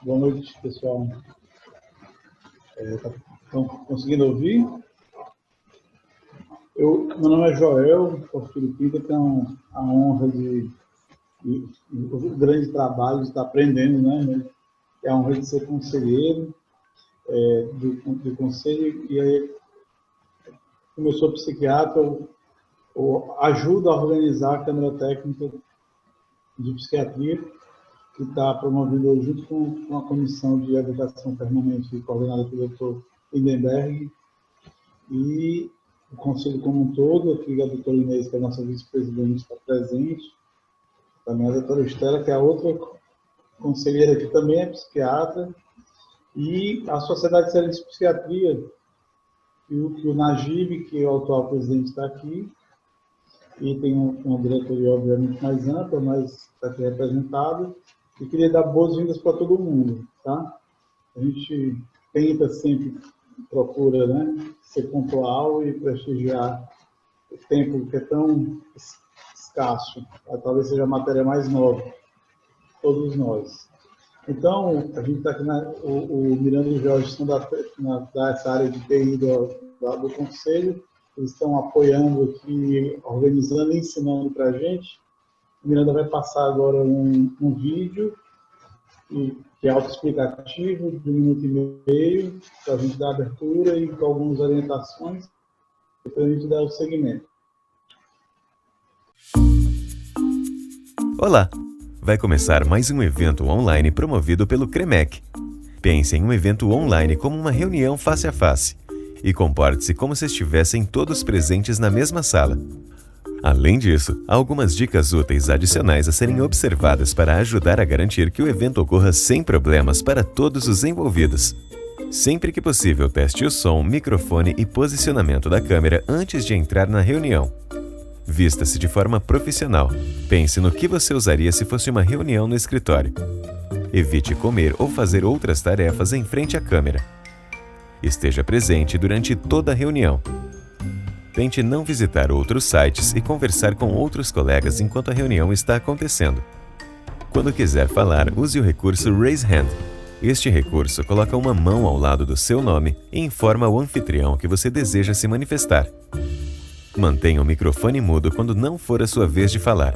Boa noite, pessoal. Estão conseguindo ouvir? Meu nome é Joel Porfírio Pinto, tenho a honra o grande trabalho de estar aprendendo, né? É a honra de ser conselheiro do conselho, e aí, como eu sou psiquiatra, eu ajudo a organizar a Câmara Técnica de Psiquiatria, que está promovida hoje junto com a Comissão de Educação Permanente, coordenada pelo Dr. Lindenberg, e o Conselho como um todo. Aqui a doutora Inês, que é a nossa vice-presidente, está presente, também a doutora Estela, que é a outra conselheira, que também é psiquiatra, e a Sociedade Cearense de Psiquiatria, que o Najib, que é o atual presidente, está aqui, e tem uma diretoria, obviamente, mais ampla, mas está aqui representado. E queria dar boas-vindas para todo mundo, tá? A gente tenta sempre, procura, né, ser pontual e prestigiar o tempo que é tão escasso. Talvez seja a matéria mais nova, todos nós. Então, a gente está aqui, o Miranda e o Jorge são dessa área de TI do Conselho, eles estão apoiando aqui, organizando e ensinando para a gente. O Miranda vai passar agora um vídeo que é autoexplicativo, de 1 minuto e meio, para a gente dar abertura e com algumas orientações, para a gente dar o segmento. Olá! Vai começar mais um evento online promovido pelo CREMEC. Pense em um evento online como uma reunião face a face e comporte-se como se estivessem todos presentes na mesma sala. Além disso, há algumas dicas úteis adicionais a serem observadas para ajudar a garantir que o evento ocorra sem problemas para todos os envolvidos. Sempre que possível, teste o som, microfone e posicionamento da câmera antes de entrar na reunião. Vista-se de forma profissional. Pense no que você usaria se fosse uma reunião no escritório. Evite comer ou fazer outras tarefas em frente à câmera. Esteja presente durante toda a reunião. Tente não visitar outros sites e conversar com outros colegas enquanto a reunião está acontecendo. Quando quiser falar, use o recurso Raise Hand. Este recurso coloca uma mão ao lado do seu nome e informa ao anfitrião que você deseja se manifestar. Mantenha o microfone mudo quando não for a sua vez de falar.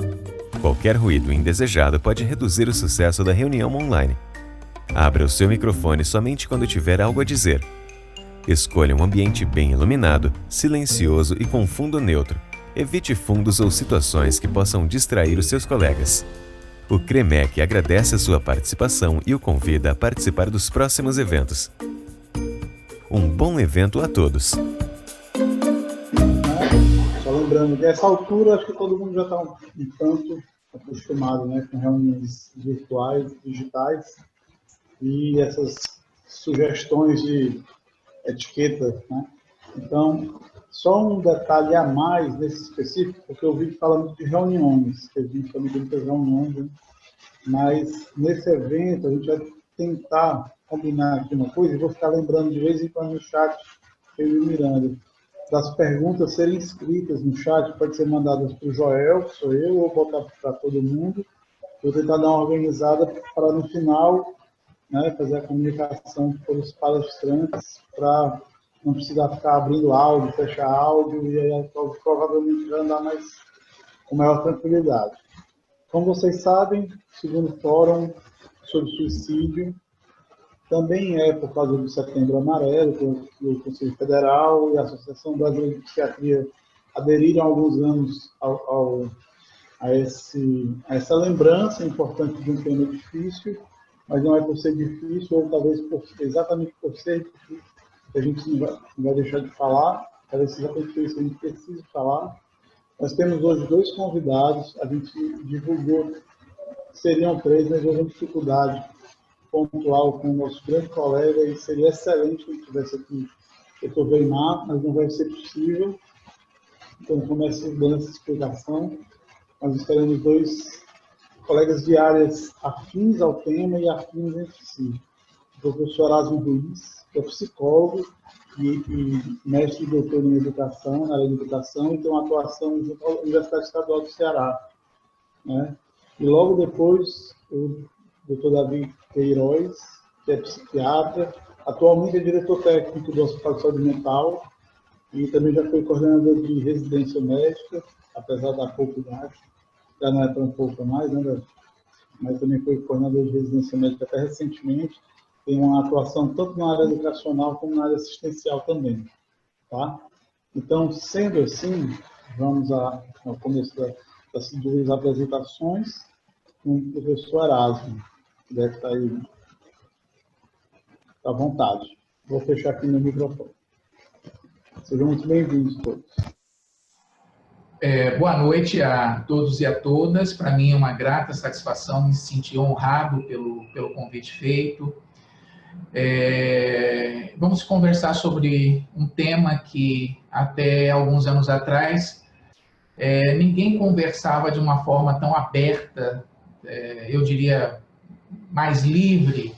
Qualquer ruído indesejado pode reduzir o sucesso da reunião online. Abra o seu microfone somente quando tiver algo a dizer. Escolha um ambiente bem iluminado, silencioso e com fundo neutro. Evite fundos ou situações que possam distrair os seus colegas. O CREMEC agradece a sua participação e o convida a participar dos próximos eventos. Um bom evento a todos! Só lembrando que, a essa altura, acho que todo mundo já está um tanto acostumado, né, com reuniões virtuais, digitais, e essas sugestões de etiqueta, né? Então, só um detalhe a mais nesse específico, porque eu vi falando de reuniões, que a gente também tem muitas reuniões, né? Mas nesse evento a gente vai tentar combinar aqui uma coisa, e vou ficar lembrando de vez em quando no chat, eu e o Miranda, das perguntas serem escritas no chat, pode ser mandadas para o Joel, que sou eu, ou botar para todo mundo. Vou tentar dar uma organizada para no final, né, fazer a comunicação com os palestrantes, para não precisar ficar abrindo áudio, fechar áudio, e aí provavelmente vai andar com maior tranquilidade. Como vocês sabem, o segundo fórum sobre suicídio também é por causa do Setembro Amarelo, que o Conselho Federal e a Associação Brasileira de Psiquiatria aderiram há alguns anos a essa lembrança importante de um tema difícil, mas não é por ser difícil, ou talvez exatamente por ser difícil, que a gente não vai deixar de falar, talvez seja exatamente por isso que a gente precisa falar. Nós temos hoje 2 convidados, a gente divulgou, seriam 3, mas houve uma dificuldade pontual com o nosso grande colega, e seria excelente que ele estivesse aqui, o Dr. Weimar, mas não vai ser possível. Então, começo dando essa explicação. Nós esperamos 2 colegas de áreas afins ao tema e afins entre si. O professor Erasmo Ruiz, que é psicólogo e mestre e doutor em educação, na área de educação, e tem uma atuação junto à Universidade Estadual do Ceará, né? E logo depois, o Dr. Davi Queiroz, que é psiquiatra, atualmente é diretor técnico do Hospital de Saúde Mental e também já foi coordenador de residência médica, apesar da pouca idade, já não é tão pouca mais, né? Mas também foi coordenador de residência médica até recentemente. Tem uma atuação tanto na área educacional como na área assistencial também, tá? Então, sendo assim, vamos ao começo das duas apresentações com o professor Erasmo, que deve estar aí à vontade. Vou fechar aqui meu microfone. Sejam muito bem-vindos todos. Boa noite a todos e a todas. Para mim é uma grata satisfação me sentir honrado pelo convite feito. Vamos conversar sobre um tema que até alguns anos atrás ninguém conversava de uma forma tão aberta, eu diria mais livre,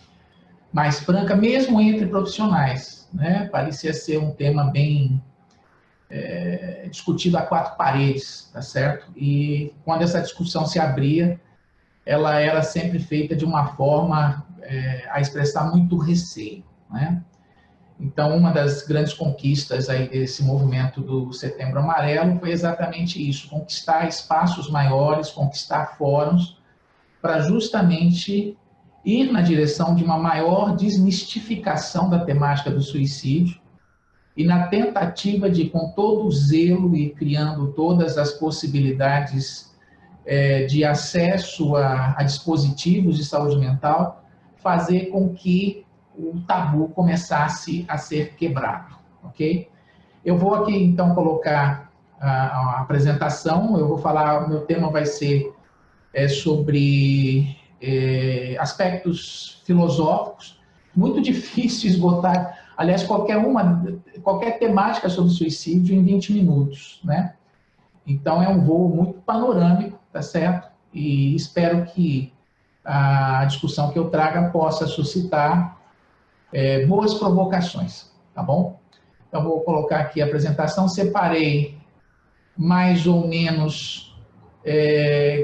mais franca, mesmo entre profissionais, né? Parecia ser um tema bem discutido a quatro paredes, tá certo? E quando essa discussão se abria, ela era sempre feita de uma forma a expressar muito receio, né? Então, uma das grandes conquistas aí desse movimento do Setembro Amarelo foi exatamente isso, conquistar espaços maiores, conquistar fóruns, para justamente ir na direção de uma maior desmistificação da temática do suicídio e na tentativa de, com todo o zelo e criando todas as possibilidades de acesso a dispositivos de saúde mental, fazer com que o tabu começasse a ser quebrado, ok? Eu vou aqui, então, colocar a apresentação, eu vou falar, o meu tema vai ser sobre aspectos filosóficos, muito difícil esgotar, aliás, qualquer temática sobre suicídio em 20 minutos, né? Então, é um voo muito panorâmico, tá certo? E espero que a discussão que eu traga possa suscitar boas provocações, tá bom? Então, vou colocar aqui a apresentação, separei mais ou menos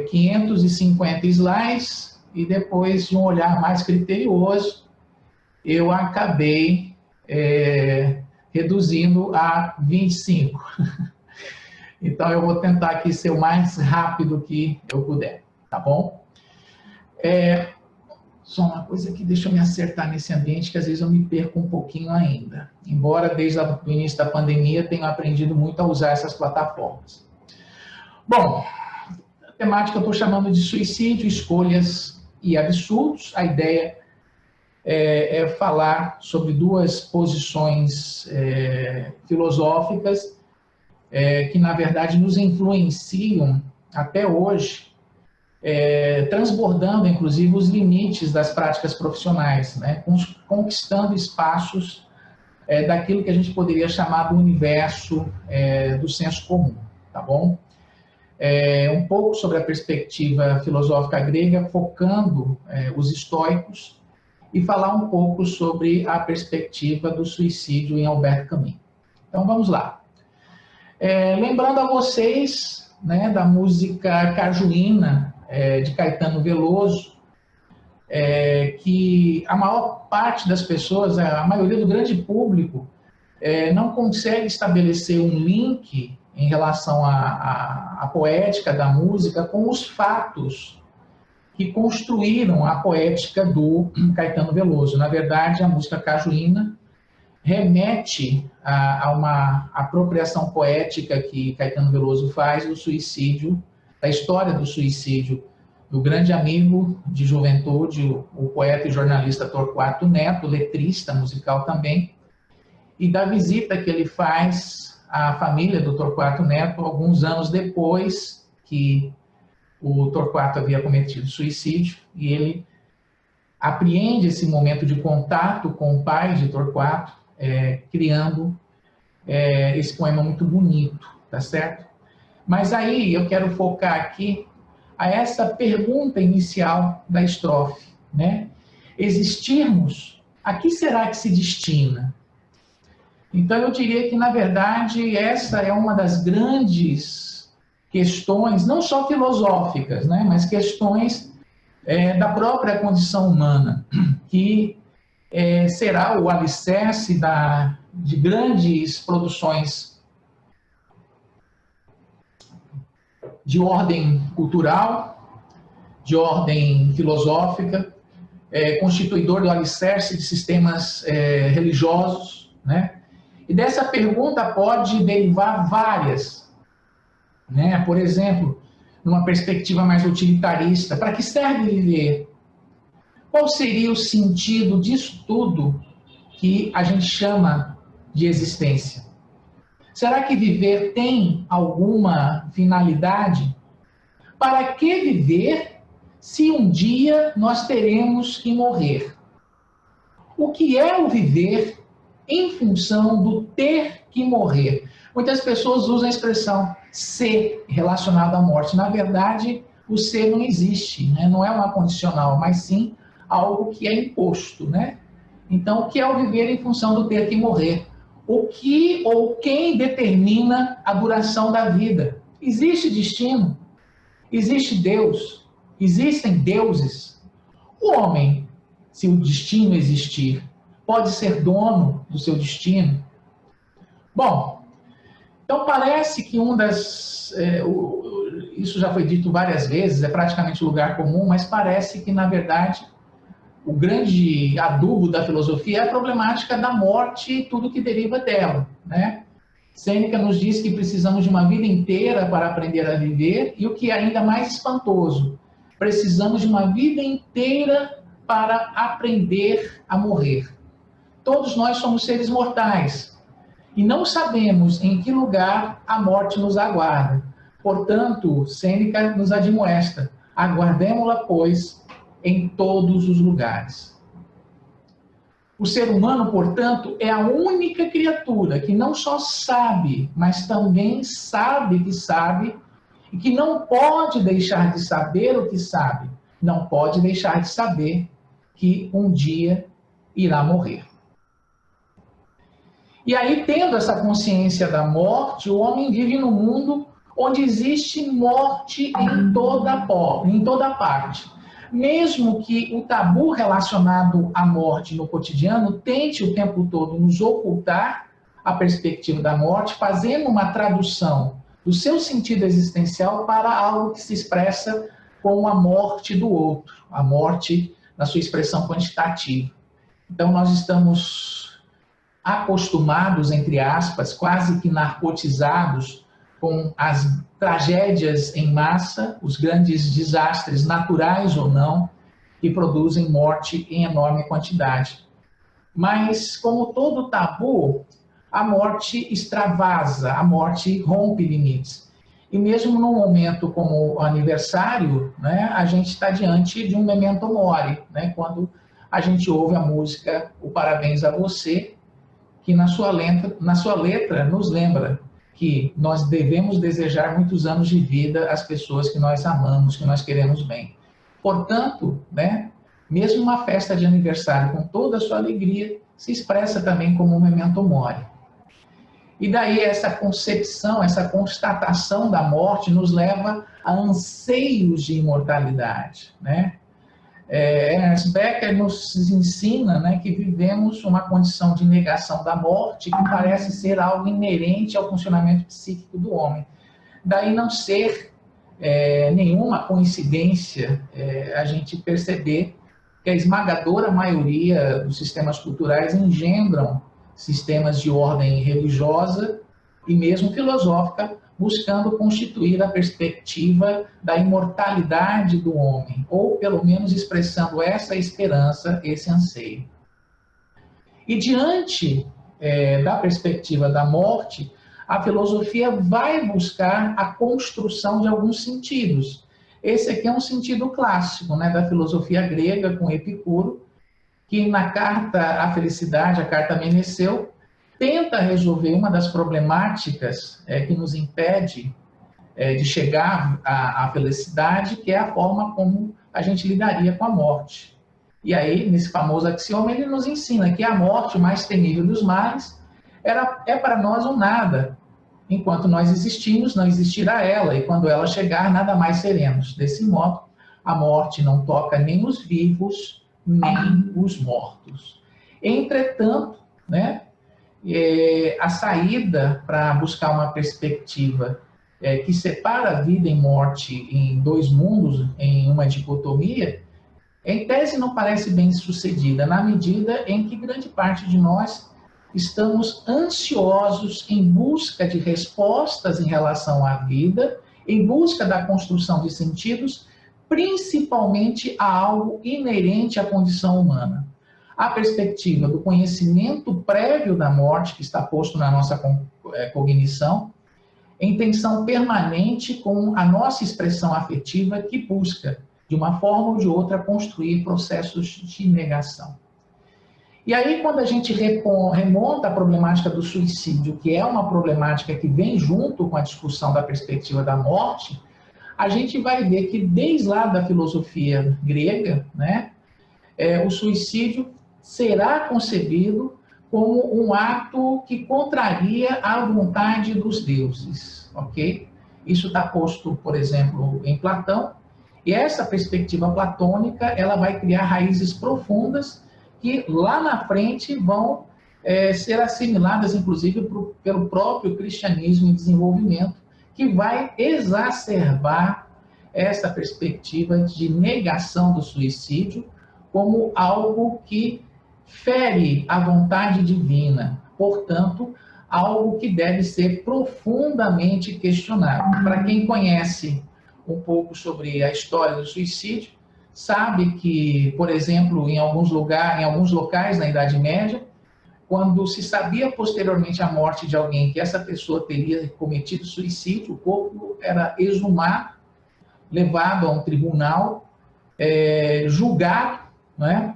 550 slides e depois de um olhar mais criterioso, eu acabei reduzindo a 25. Então, eu vou tentar aqui ser o mais rápido que eu puder, tá bom? Só uma coisa que deixa eu me acertar nesse ambiente, que às vezes eu me perco um pouquinho ainda. Embora desde o início da pandemia tenha aprendido muito a usar essas plataformas. Bom, a temática eu estou chamando de suicídio, escolhas e absurdos. A ideia é falar sobre duas posições filosóficas que, na verdade, nos influenciam até hoje, transbordando, inclusive, os limites das práticas profissionais, né? Conquistando espaços daquilo que a gente poderia chamar do universo do senso comum, tá bom? Um pouco sobre a perspectiva filosófica grega, focando os estoicos, e falar um pouco sobre a perspectiva do suicídio em Albert Camus. Então, vamos lá. Lembrando a vocês, né, da música Cajuína, de Caetano Veloso, que a maior parte das pessoas, a maioria do grande público, não consegue estabelecer um link em relação à poética da música com os fatos que construíram a poética do Caetano Veloso. Na verdade, a música Cajuína remete a uma apropriação poética que Caetano Veloso faz do suicídio, da história do suicídio do grande amigo de juventude, o poeta e jornalista Torquato Neto, letrista musical também, e da visita que ele faz à família do Torquato Neto alguns anos depois que o Torquato havia cometido suicídio, e ele apreende esse momento de contato com o pai de Torquato, criando esse poema muito bonito, tá certo? Mas aí eu quero focar aqui a essa pergunta inicial da estrofe, né? Existirmos, a que será que se destina? Então eu diria que, na verdade, essa é uma das grandes questões, não só filosóficas, né, mas questões da própria condição humana, que será o alicerce de grandes produções de ordem cultural, de ordem filosófica, constituidor do alicerce de sistemas religiosos, né? E dessa pergunta pode derivar várias, né? Por exemplo, numa perspectiva mais utilitarista, para que serve viver? Qual seria o sentido disso tudo que a gente chama de existência? Será que viver tem alguma finalidade? Para que viver se um dia nós teremos que morrer? O que é o viver em função do ter que morrer? Muitas pessoas usam a expressão ser relacionado à morte. Na verdade, o ser não existe, né? Não é uma condicional, mas sim algo que é imposto, né? Então, o que é o viver em função do ter que morrer? O que ou quem determina a duração da vida? Existe destino? Existe Deus? Existem deuses? O homem, se o destino existir, pode ser dono do seu destino? Bom, então parece que isso já foi dito várias vezes, é praticamente lugar comum, mas parece que, na verdade, o grande adubo da filosofia é a problemática da morte e tudo que deriva dela, né? Sêneca nos diz que precisamos de uma vida inteira para aprender a viver, e o que é ainda mais espantoso, precisamos de uma vida inteira para aprender a morrer. Todos nós somos seres mortais, e não sabemos em que lugar a morte nos aguarda. Portanto, Sêneca nos admoesta: aguardemo-la, pois, em todos os lugares. O ser humano, portanto, é a única criatura que não só sabe, mas também sabe, e que não pode deixar de saber o que sabe, não pode deixar de saber que um dia irá morrer. E aí, tendo essa consciência da morte, o homem vive num mundo onde existe morte em toda parte. Mesmo que o tabu relacionado à morte no cotidiano tente o tempo todo nos ocultar a perspectiva da morte, fazendo uma tradução do seu sentido existencial para algo que se expressa com a morte do outro, a morte na sua expressão quantitativa. Então, nós estamos acostumados, entre aspas, quase que narcotizados com as tragédias em massa, os grandes desastres naturais ou não, que produzem morte em enorme quantidade. Mas, como todo tabu, a morte extravasa, a morte rompe limites. E mesmo num momento como o aniversário, né, a gente está diante de um memento mori, né, quando a gente ouve a música O Parabéns a Você, que na sua letra nos lembra que nós devemos desejar muitos anos de vida às pessoas que nós amamos, que nós queremos bem. Portanto, né, mesmo uma festa de aniversário com toda a sua alegria se expressa também como um memento mori. E daí essa concepção, essa constatação da morte nos leva a anseios de imortalidade, né? Ernst Becker nos ensina, né, que vivemos uma condição de negação da morte que parece ser algo inerente ao funcionamento psíquico do homem. Daí não ser nenhuma coincidência a gente perceber que a esmagadora maioria dos sistemas culturais engendram sistemas de ordem religiosa e mesmo filosófica, buscando constituir a perspectiva da imortalidade do homem, ou pelo menos expressando essa esperança, esse anseio. E diante da perspectiva da morte, a filosofia vai buscar a construção de alguns sentidos. Esse aqui é um sentido clássico, né, da filosofia grega, com Epicuro, que na Carta à Felicidade, a Carta a Meneceu, tenta resolver uma das problemáticas que nos impede de chegar à felicidade, que é a forma como a gente lidaria com a morte. E aí, nesse famoso axioma, ele nos ensina que a morte, o mais temível dos males, é para nós um nada. Enquanto nós existimos, não existirá ela, e quando ela chegar, nada mais seremos. Desse modo, a morte não toca nem os vivos, nem os mortos. Entretanto, né, a saída para buscar uma perspectiva que separa a vida e morte em dois mundos, em uma dicotomia, em tese não parece bem sucedida, na medida em que grande parte de nós estamos ansiosos em busca de respostas em relação à vida, em busca da construção de sentidos, principalmente a algo inerente à condição humana. A perspectiva do conhecimento prévio da morte, que está posto na nossa cognição, em tensão permanente com a nossa expressão afetiva que busca, de uma forma ou de outra, construir processos de negação. E aí, quando a gente remonta a problemática do suicídio, que é uma problemática que vem junto com a discussão da perspectiva da morte, a gente vai ver que, desde lá da filosofia grega, né, o suicídio será concebido como um ato que contraria a vontade dos deuses, ok? Isso está posto, por exemplo, em Platão, e essa perspectiva platônica, ela vai criar raízes profundas que lá na frente vão ser assimiladas, inclusive, pelo próprio cristianismo em desenvolvimento, que vai exacerbar essa perspectiva de negação do suicídio como algo que fere a vontade divina, portanto, algo que deve ser profundamente questionado. Para quem conhece um pouco sobre a história do suicídio, sabe que, por exemplo, em alguns locais na Idade Média, quando se sabia posteriormente a morte de alguém que essa pessoa teria cometido suicídio, o corpo era exumado, levado a um tribunal, julgado, né?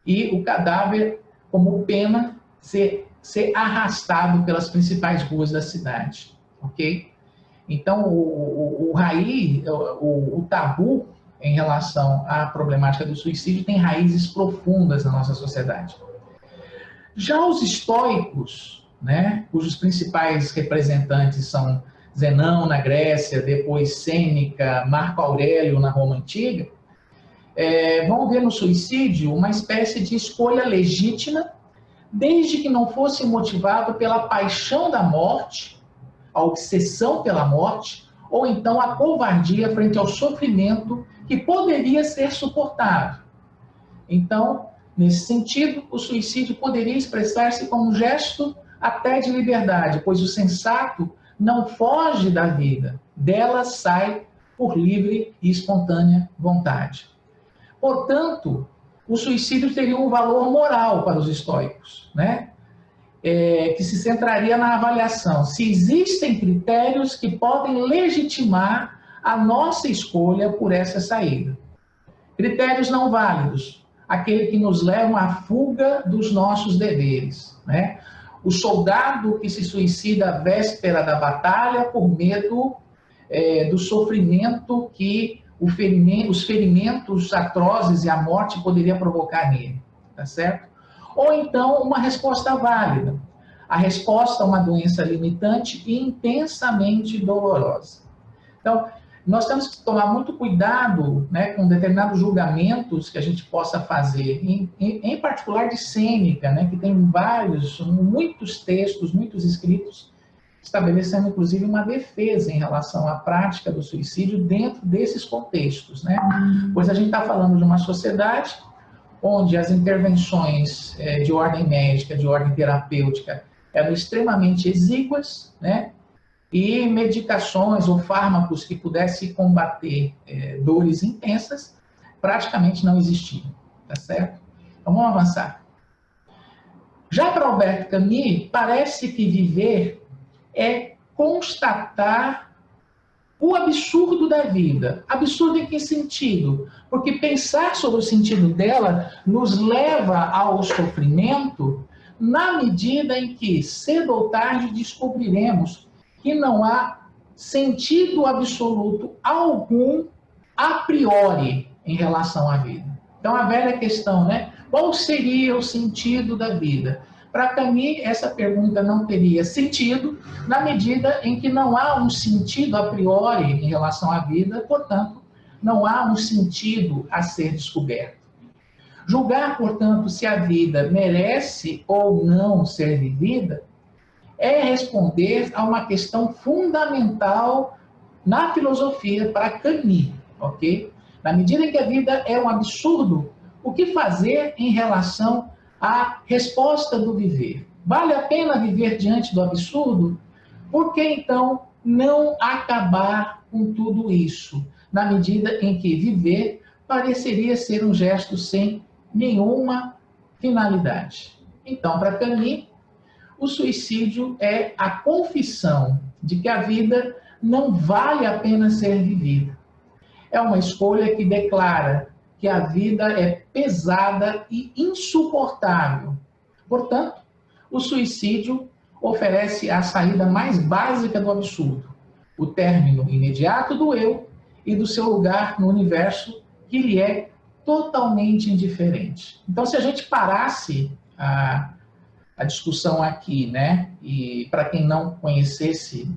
E o cadáver, como pena, ser arrastado pelas principais ruas da cidade, ok? Então, o tabu em relação à problemática do suicídio tem raízes profundas na nossa sociedade. Já os estoicos, né, cujos principais representantes são Zenão na Grécia, depois Sêneca, Marco Aurélio na Roma Antiga, vão ver no suicídio uma espécie de escolha legítima, desde que não fosse motivado pela paixão da morte, a obsessão pela morte, ou então a covardia frente ao sofrimento que poderia ser suportado. Então, nesse sentido, o suicídio poderia expressar-se como um gesto até de liberdade, pois o sensato não foge da vida, dela sai por livre e espontânea vontade. Portanto, o suicídio teria um valor moral para os estoicos, né? Que se centraria na avaliação se existem critérios que podem legitimar a nossa escolha por essa saída. Critérios não válidos, aquele que nos levam à fuga dos nossos deveres, né? O soldado que se suicida à véspera da batalha por medo do sofrimento que os ferimentos atrozes e a morte poderia provocar nele, tá certo? Ou então uma resposta válida, a resposta a uma doença limitante e intensamente dolorosa. Então, nós temos que tomar muito cuidado, né, com determinados julgamentos que a gente possa fazer, em particular de Sêneca, né, que tem muitos textos, muitos escritos, estabelecendo inclusive uma defesa em relação à prática do suicídio dentro desses contextos, né? Pois a gente está falando de uma sociedade onde as intervenções de ordem médica, de ordem terapêutica, eram extremamente exíguas, né? E medicações ou fármacos que pudessem combater dores intensas praticamente não existiam, tá certo? Então vamos avançar. Já para Albert Camus, parece que viver é constatar o absurdo da vida. Absurdo em que sentido? Porque pensar sobre o sentido dela nos leva ao sofrimento na medida em que, cedo ou tarde, descobriremos que não há sentido absoluto algum a priori em relação à vida. Então, a velha questão, né? Qual seria o sentido da vida? Para Camus, essa pergunta não teria sentido na medida em que não há um sentido a priori em relação à vida, portanto, não há um sentido a ser descoberto. Julgar, portanto, se a vida merece ou não ser vivida é responder a uma questão fundamental na filosofia para Camus, ok? Na medida em que a vida é um absurdo, o que fazer em relação à resposta do viver? Vale a pena viver diante do absurdo? Por que, então, não acabar com tudo isso, na medida em que viver pareceria ser um gesto sem nenhuma finalidade? Então, para Camus, o suicídio é a confissão de que a vida não vale a pena ser vivida. É uma escolha que declara que a vida é pesada e insuportável. Portanto, o suicídio oferece a saída mais básica do absurdo, o término imediato do eu e do seu lugar no universo que lhe é totalmente indiferente. Então, se a gente parasse a discussão aqui, né, e para quem não conhecesse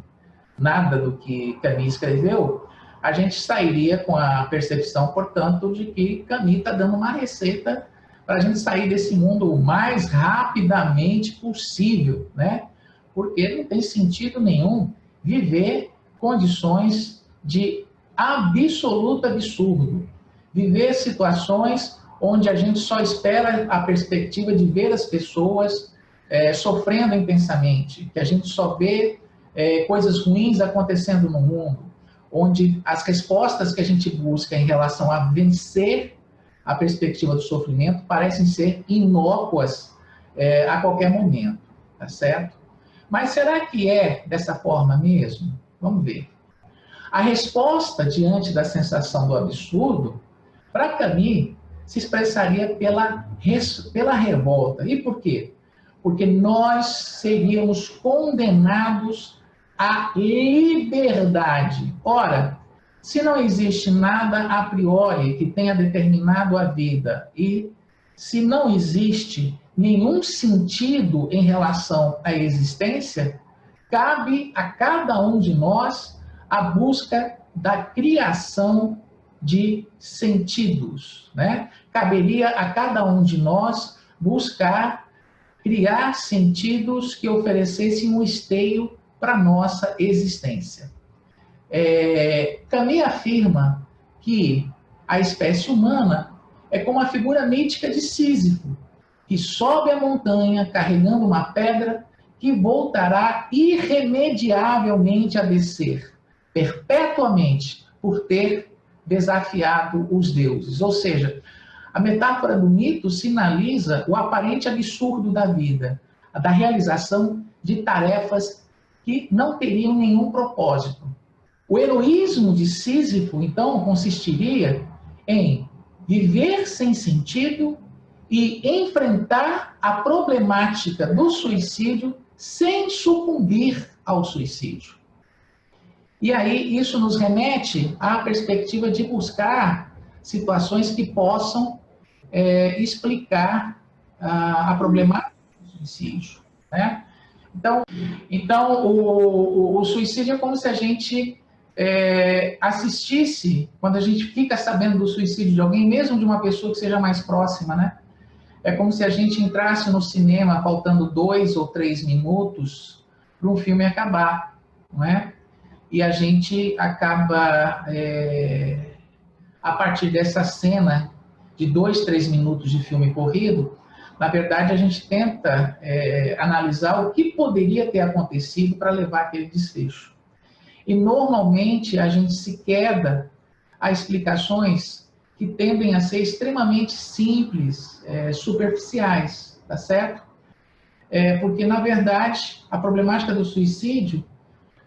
nada do que Camus escreveu, a gente sairia com a percepção, portanto, de que Camus está dando uma receita para a gente sair desse mundo o mais rapidamente possível, né? Porque não tem sentido nenhum viver condições de absoluto absurdo, viver situações onde a gente só espera a perspectiva de ver as pessoas sofrendo intensamente, que a gente só vê coisas ruins acontecendo no mundo, onde as respostas que a gente busca em relação a vencer a perspectiva do sofrimento parecem ser inócuas a qualquer momento, tá certo? Mas será que é dessa forma mesmo? Vamos ver. A resposta diante da sensação do absurdo, para Camus, se expressaria pela revolta. E por quê? Porque nós seríamos condenados à liberdade. Ora, se não existe nada a priori que tenha determinado a vida e se não existe nenhum sentido em relação à existência, cabe a cada um de nós a busca da criação de sentidos, né? Caberia a cada um de nós buscar criar sentidos que oferecessem um esteio para a nossa existência. Camus afirma que a espécie humana é como a figura mítica de Sísifo, que sobe a montanha carregando uma pedra que voltará irremediavelmente a descer, perpetuamente, por ter desafiado os deuses. Ou seja, a metáfora do mito sinaliza o aparente absurdo da vida, da realização de tarefas que não teriam nenhum propósito. O heroísmo de Sísifo, então, consistiria em viver sem sentido e enfrentar a problemática do suicídio sem sucumbir ao suicídio. E aí isso nos remete à perspectiva de buscar situações que possam explicar a problemática do suicídio, né? Então o suicídio é como se a gente assistisse, quando a gente fica sabendo do suicídio de alguém, mesmo de uma pessoa que seja mais próxima, né? É como se a gente entrasse no cinema faltando 2 ou 3 minutos para um filme acabar, não é? E a gente acaba, a partir dessa cena de 2, 3 minutos de filme corrido, na verdade a gente tenta analisar o que poderia ter acontecido para levar aquele desfecho. E normalmente a gente se queda a explicações que tendem a ser extremamente simples, superficiais, tá certo? Porque, na verdade, a problemática do suicídio,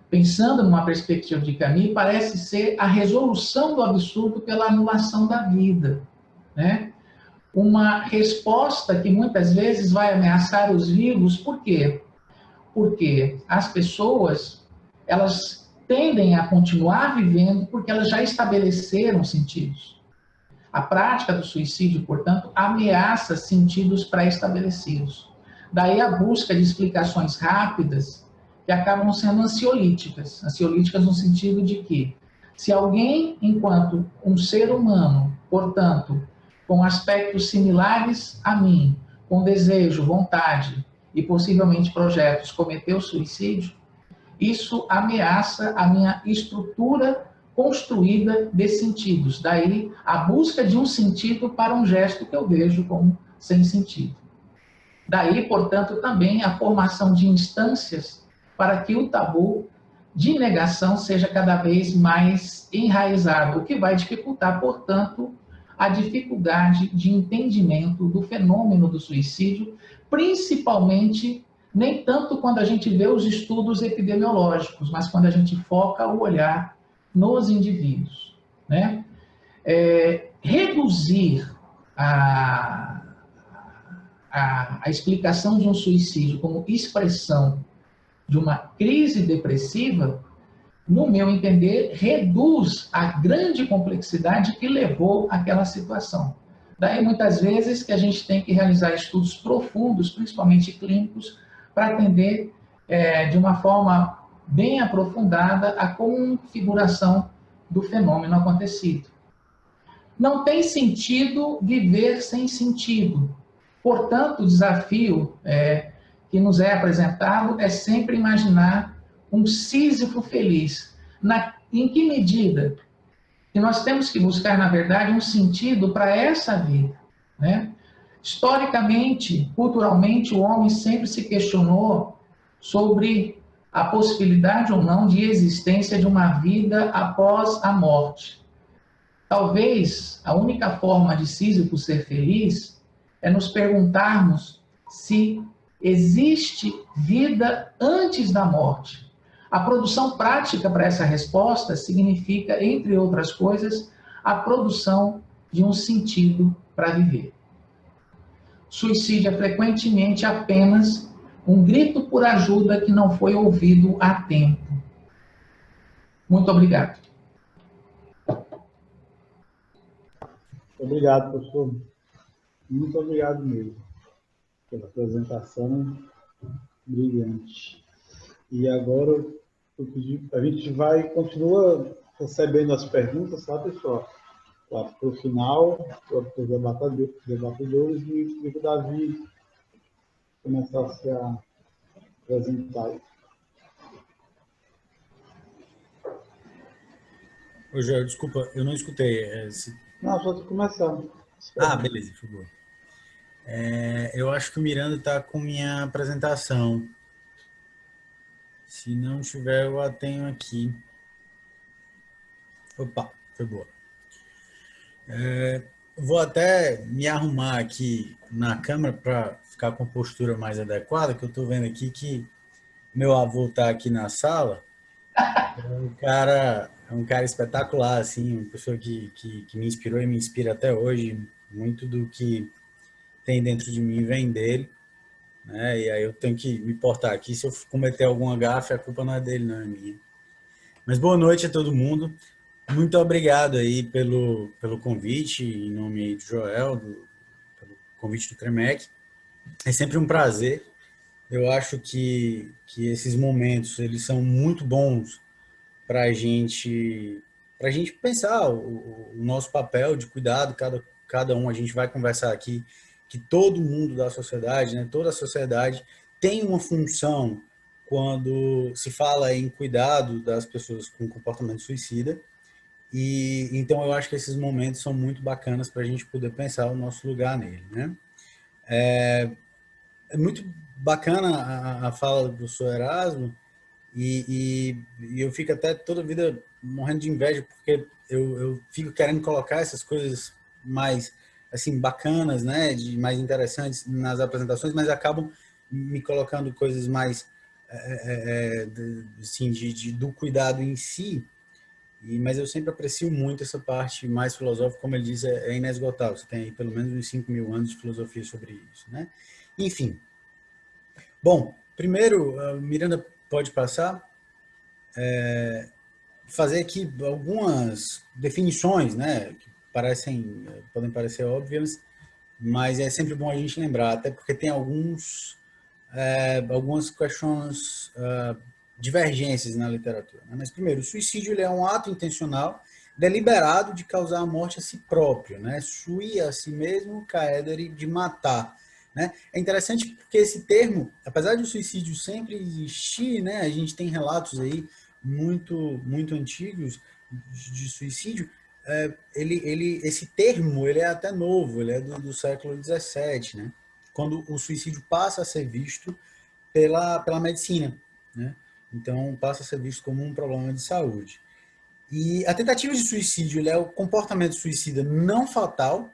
pensando numa perspectiva de Camus, parece ser a resolução do absurdo pela anulação da vida, né? Uma resposta que muitas vezes vai ameaçar os vivos. Por quê? Porque as pessoas, elas tendem a continuar vivendo porque elas já estabeleceram sentidos. A prática do suicídio, portanto, ameaça sentidos pré-estabelecidos. Daí a busca de explicações rápidas que acabam sendo ansiolíticas. Ansiolíticas no sentido de que Se alguém, enquanto um ser humano, portanto, com aspectos similares a mim, com desejo, vontade e possivelmente projetos, cometeu suicídio, isso ameaça a minha estrutura construída de sentidos. Daí a busca de um sentido para um gesto que eu vejo como sem sentido. Daí, portanto, também a formação de instâncias para que o tabu de negação seja cada vez mais enraizado, o que vai dificultar, portanto, a dificuldade de entendimento do fenômeno do suicídio, principalmente, nem tanto quando a gente vê os estudos epidemiológicos, mas quando a gente foca o olhar nos indivíduos, né? Reduzir a explicação de um suicídio como expressão de uma crise depressiva, no meu entender, reduz a grande complexidade que levou àquela situação. Daí, muitas vezes, que a gente tem que realizar estudos profundos, principalmente clínicos, para atender de uma forma bem aprofundada a configuração do fenômeno acontecido. Não tem sentido viver sem sentido. Portanto, o desafio que nos é apresentado é sempre imaginar um Sísifo feliz. Em que medida? Que nós temos que buscar, na verdade, um sentido para essa vida, né? Historicamente, culturalmente, o homem sempre se questionou sobre a possibilidade ou não de existência de uma vida após a morte. Talvez a única forma de Sísifo ser feliz é nos perguntarmos se existe vida antes da morte. A produção prática para essa resposta significa, entre outras coisas, a produção de um sentido para viver. Suicídio é frequentemente apenas um grito por ajuda que não foi ouvido a tempo. Muito obrigado. Obrigado, professor. Muito obrigado mesmo pela apresentação brilhante. E agora a gente continua recebendo as perguntas, tá, pessoal? Para o final, para os debatedores, e o Davi começasse a apresentar. Ô, Joel, desculpa, eu não escutei. Não, só estou começando. Beleza, por favor. Eu acho que o Miranda está com minha apresentação. Se não tiver, eu a tenho aqui. Opa, foi boa. Vou até me arrumar aqui na câmera para ficar com a postura mais adequada, que eu estou vendo aqui que meu avô está aqui na sala. É um cara espetacular, assim, uma pessoa que me inspirou e me inspira até hoje. Muito do que tem dentro de mim vem dele, né? E aí eu tenho que me portar aqui. Se eu cometer alguma gafe, a culpa não é dele, não é minha. Mas boa noite a todo mundo. Muito obrigado aí pelo convite, em nome aí do Joel, pelo convite do CREMEC. É sempre um prazer. Eu acho que esses momentos, eles são muito bons para a gente pensar o nosso papel de cuidado, cada um. A gente vai conversar aqui que todo mundo da sociedade, né, toda a sociedade tem uma função quando se fala em cuidado das pessoas com comportamento suicida. E então eu acho que esses momentos são muito bacanas para a gente poder pensar o nosso lugar nele, né? É muito bacana a fala do professor Erasmo, e eu fico até toda a vida morrendo de inveja, porque eu fico querendo colocar essas coisas mais assim bacanas, né, mais interessantes nas apresentações, mas acabam me colocando coisas mais assim, do cuidado em si. Mas eu sempre aprecio muito essa parte mais filosófica, como ele diz, é inesgotável. Você tem aí pelo menos uns 5.000 anos de filosofia sobre isso, né? Enfim. Bom, primeiro, Miranda pode passar, fazer aqui algumas definições, né, que podem parecer óbvias, mas é sempre bom a gente lembrar, até porque tem algumas questions divergências na literatura, né? Mas, primeiro, o suicídio ele é um ato intencional, deliberado de causar a morte a si próprio, né? Sui a si mesmo, caedere, de matar, né? É interessante porque esse termo, apesar de o suicídio sempre existir, né? A gente tem relatos aí muito antigos de suicídio. Esse termo ele é até novo, ele é do século XVII, né? Quando o suicídio passa a ser visto pela medicina, né? Então passa a ser visto como um problema de saúde. E a tentativa de suicídio ele é o comportamento suicida não fatal,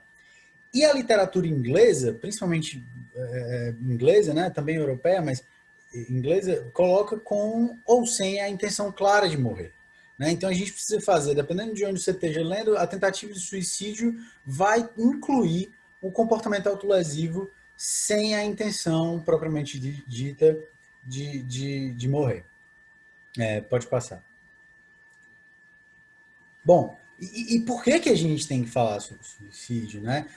e a literatura inglesa, principalmente inglesa, né? Também europeia, mas inglesa, coloca com ou sem a intenção clara de morrer. Né? Então a gente precisa fazer, dependendo de onde você esteja lendo, a tentativa de suicídio vai incluir o comportamento autolesivo sem a intenção propriamente dita de morrer. Pode passar. Bom, e por que a gente tem que falar sobre suicídio, né?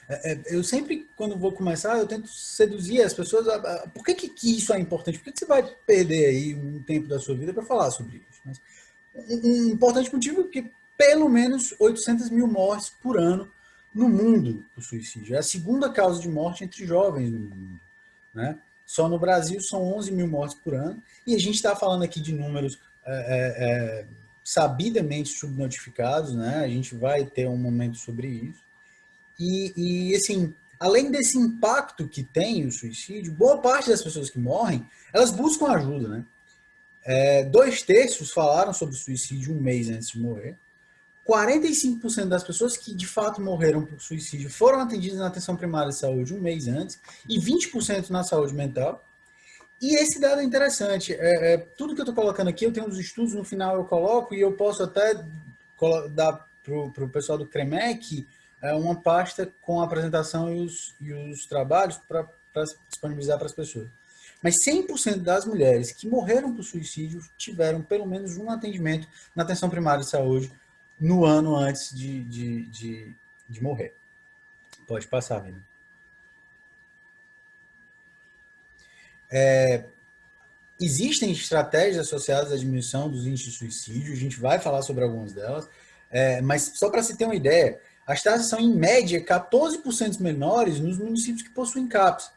Eu sempre, quando vou começar, eu tento seduzir as pessoas. Por que isso é importante? Por que você vai perder aí um tempo da sua vida para falar sobre isso? Mas um importante motivo é que pelo menos 800 mil mortes por ano no mundo por suicídio. É a segunda causa de morte entre jovens no mundo, né? Só no Brasil são 11 mil mortes por ano. E a gente está falando aqui de números sabidamente subnotificados, né? A gente vai ter um momento sobre isso. E assim, além desse impacto que tem o suicídio, boa parte das pessoas que morrem, elas buscam ajuda, né? 2/3 falaram sobre suicídio um mês antes de morrer. 45% das pessoas que de fato morreram por suicídio foram atendidas na atenção primária de saúde um mês antes, e 20% na saúde mental. E esse dado é interessante. Tudo que eu estou colocando aqui, eu tenho uns estudos, no final eu coloco, e eu posso até dar para o pessoal do CREMEC uma pasta com a apresentação e os trabalhos para disponibilizar para as pessoas. Mas 100% das mulheres que morreram por suicídio tiveram pelo menos um atendimento na atenção primária de saúde no ano antes de morrer. Pode passar, Vini. Existem estratégias associadas à diminuição dos índices de suicídio, a gente vai falar sobre algumas delas, mas só para se ter uma ideia, as taxas são, em média, 14% menores nos municípios que possuem CAPS.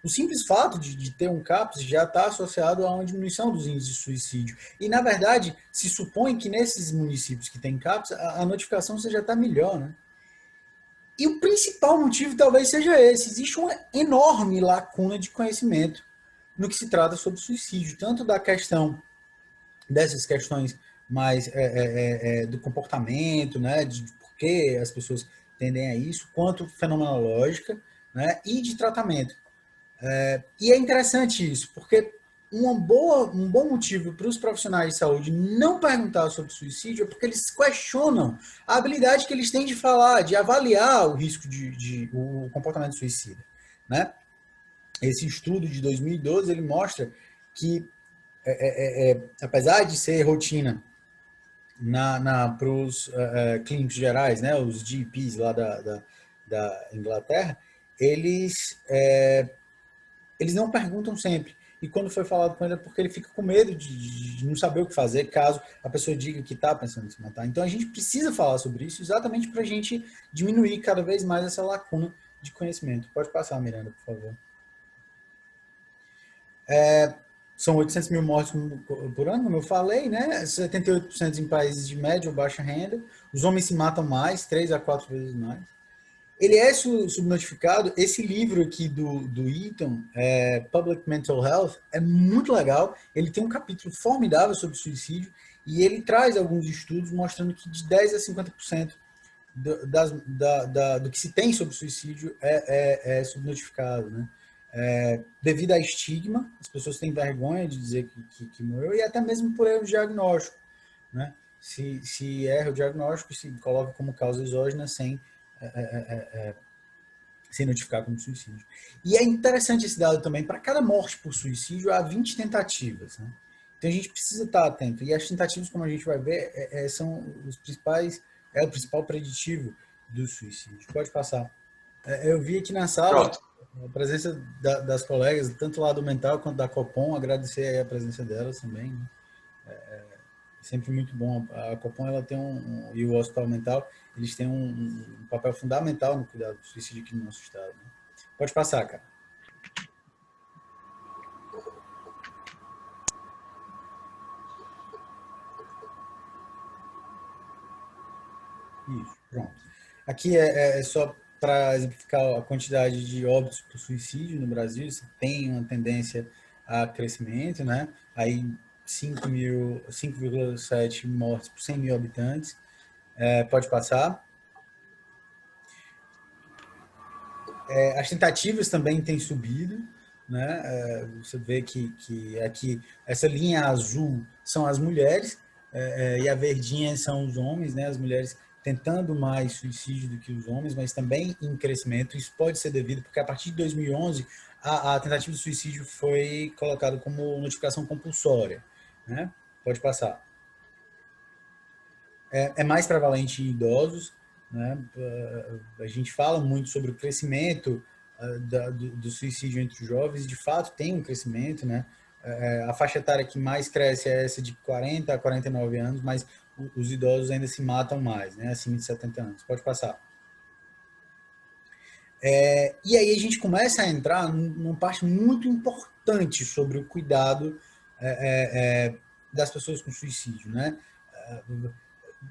O simples fato de ter um CAPS já está associado a uma diminuição dos índices de suicídio. E, na verdade, se supõe que nesses municípios que têm CAPS, a notificação já está melhor, né? E o principal motivo talvez seja esse. Existe uma enorme lacuna de conhecimento no que se trata sobre suicídio, tanto da questão dessas questões mais do comportamento, né, de por que as pessoas tendem a isso, quanto fenomenológica, né, e de tratamento. E é interessante isso, porque um bom motivo para os profissionais de saúde não perguntar sobre suicídio é porque eles questionam a habilidade que eles têm de falar, de avaliar o risco o comportamento suicida, né? Esse estudo de 2012 ele mostra que, apesar de ser rotina para os clínicos gerais, né, os GPs lá da Inglaterra, eles não perguntam sempre. E quando foi falado com ele é porque ele fica com medo de não saber o que fazer caso a pessoa diga que está pensando em se matar. Então a gente precisa falar sobre isso exatamente para a gente diminuir cada vez mais essa lacuna de conhecimento. Pode passar, Miranda, por favor. São 800 mil mortes por ano, como eu falei, né? 78% em países de média ou baixa renda. Os homens se matam mais, 3 a 4 vezes mais. Ele é subnotificado. Esse livro aqui do Eaton, Public Mental Health, é muito legal. Ele tem um capítulo formidável sobre suicídio e ele traz alguns estudos mostrando que de 10 a 50% do que se tem sobre suicídio é subnotificado, né? Devido a estigma, as pessoas têm vergonha de dizer que morreu, e até mesmo por erro diagnóstico, né? Se erra o diagnóstico, se coloca como causa exógena sem notificar como suicídio. E é interessante esse dado também, para cada morte por suicídio há 20 tentativas, né? Então a gente precisa estar atento, e as tentativas, como a gente vai ver, são os principais, o principal preditivo do suicídio. Pode passar. Eu vi aqui na sala a presença das colegas, tanto lá do Mental quanto da Copom, agradecer aí a presença delas também, né? sempre muito bom. A Copom, ela tem e o Hospital Mental, eles têm um papel fundamental no cuidado do suicídio aqui no nosso estado, né? Pode passar, cara. Isso, pronto. Aqui é só para exemplificar a quantidade de óbitos por suicídio no Brasil. Você tem uma tendência a crescimento, né? Aí 5,7 mortes por 100 mil habitantes. Pode passar. As tentativas também têm subido, né? Você vê que aqui essa linha azul são as mulheres e a verdinha são os homens, né? As mulheres tentando mais suicídio do que os homens, mas também em crescimento. Isso pode ser devido porque a partir de 2011 a tentativa de suicídio foi colocada como notificação compulsória, né? Pode passar. É mais prevalente em idosos, né? A gente fala muito sobre o crescimento do suicídio entre os jovens, de fato tem um crescimento, né? A faixa etária que mais cresce é essa de 40 a 49 anos, mas os idosos ainda se matam mais, né? Acima de 70 anos. Pode passar. E aí a gente começa a entrar numa parte muito importante sobre o cuidado das pessoas com suicídio, né?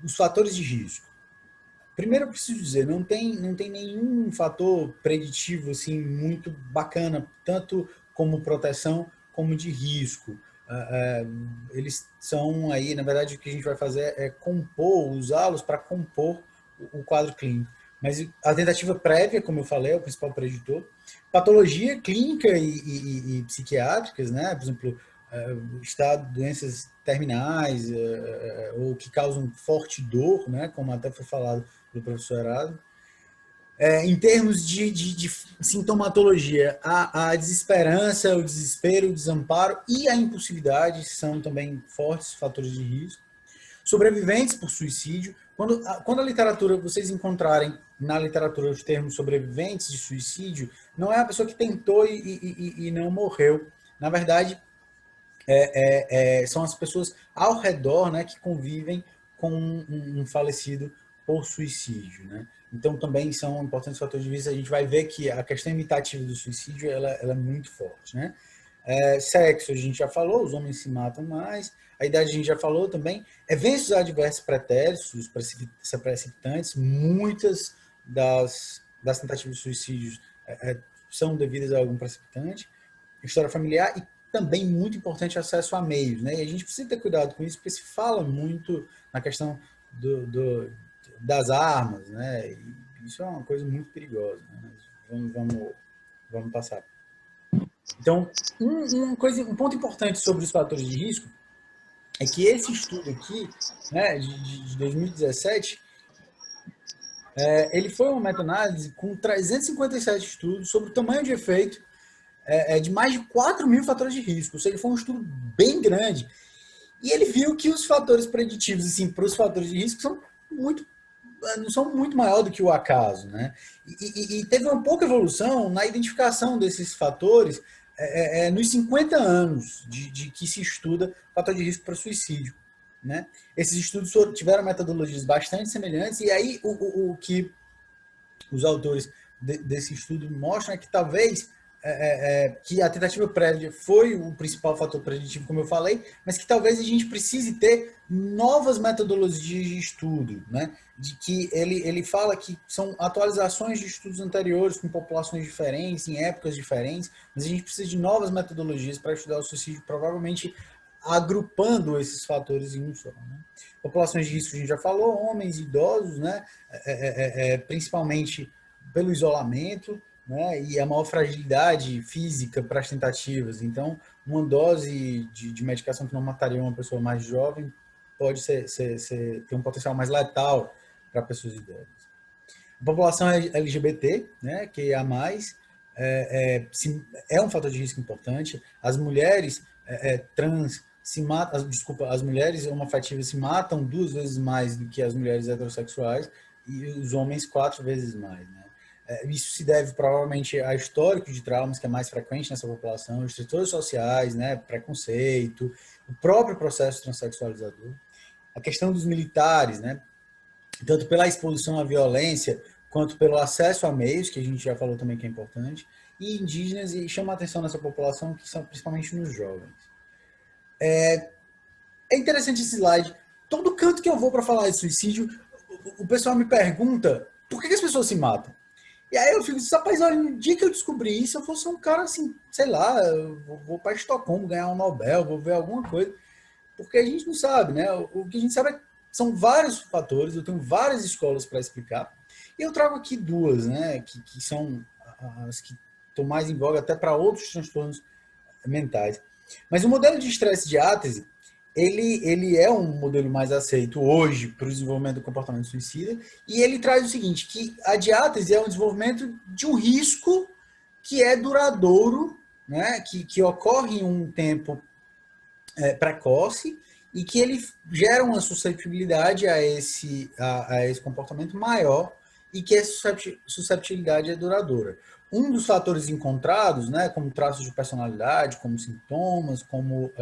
Os fatores de risco. Primeiro eu preciso dizer, não tem nenhum fator preditivo assim muito bacana, tanto como proteção como de risco. Eles são aí, na verdade, o que a gente vai fazer é usá-los para compor o quadro clínico. Mas a tentativa prévia, como eu falei, é o principal preditor. Patologia clínica e psiquiátricas, né? Por exemplo, estado de doenças terminais ou que causam forte dor, né? Como até foi falado do professor Erasmo. Em termos de sintomatologia, a desesperança, o desespero, o desamparo e a impulsividade são também fortes fatores de risco. Sobreviventes por suicídio. Quando a literatura, vocês encontrarem na literatura os termos sobreviventes de suicídio, não é a pessoa que tentou e não morreu. Na verdade, são as pessoas ao redor, né, que convivem com um falecido por suicídio, né? Então também são importantes fatores de vista. A gente vai ver que a questão imitativa do suicídio ela é muito forte, né? Sexo a gente já falou, os homens se matam mais. A idade a gente já falou também. Eventos adversos pretéritos, precipitantes, muitas das tentativas de suicídio são devidas a algum precipitante. História familiar e também muito importante acesso a meios, né? E a gente precisa ter cuidado com isso, porque se fala muito na questão das armas, né? E isso é uma coisa muito perigosa, né? Vamos passar. Então, um ponto importante sobre os fatores de risco é que esse estudo aqui, né, de 2017, ele foi uma meta-análise com 357 estudos sobre o tamanho de efeito de mais de 4 mil fatores de risco, ou seja, foi um estudo bem grande. E ele viu que os fatores preditivos, assim, para os fatores de risco não são muito maior do que o acaso, né? E teve uma pouca evolução na identificação desses fatores nos 50 anos de que se estuda fator de risco para suicídio, né? Esses estudos tiveram metodologias bastante semelhantes, e aí o que os autores desse estudo mostram é que talvez que a tentativa prévia foi o principal fator preditivo, como eu falei, mas que talvez a gente precise ter novas metodologias de estudo, né? De que ele fala que são atualizações de estudos anteriores com populações diferentes, em épocas diferentes, mas a gente precisa de novas metodologias para estudar o suicídio, provavelmente agrupando esses fatores em um só, né? Populações de risco a gente já falou, homens, idosos, né? Principalmente pelo isolamento, né, e a maior fragilidade física para as tentativas. Então, uma dose de medicação que não mataria uma pessoa mais jovem pode ter um potencial mais letal para pessoas idosas. A população LGBT, né, que a mais, é um fator de risco importante. As mulheres trans se matam, as mulheres homoafetivas se matam 2 vezes mais do que as mulheres heterossexuais e os homens 4 vezes mais, né? Isso se deve provavelmente a histórico de traumas que é mais frequente nessa população, estrutores sociais, né, preconceito, o próprio processo transexualizador. a questão dos militares, né? Tanto pela exposição à violência, quanto pelo acesso a meios, que a gente já falou também que é importante, e indígenas, e chama a atenção nessa população, que são principalmente nos jovens. É interessante esse slide. Todo canto que eu vou para falar de suicídio, o pessoal me pergunta por que as pessoas se matam. E aí eu fico assim, rapaz, olha, no dia que eu descobri isso, eu fosse um cara assim, sei lá, eu vou para Estocolmo ganhar um Nobel, vou ver alguma coisa. Porque a gente não sabe, né? O que a gente sabe é que são vários fatores, eu tenho várias escolas para explicar. E eu trago aqui duas, né? Que são as que estão mais em voga até para outros transtornos mentais. Mas o modelo de estresse diátese, ele é um modelo mais aceito hoje para o desenvolvimento do comportamento suicida, e ele traz o seguinte, que a diátese é um desenvolvimento de um risco que é duradouro, né, que ocorre em um tempo precoce, e que ele gera uma suscetibilidade a esse comportamento maior, e que essa susceptibilidade é duradoura. Um dos fatores encontrados, né, como traços de personalidade, como sintomas, como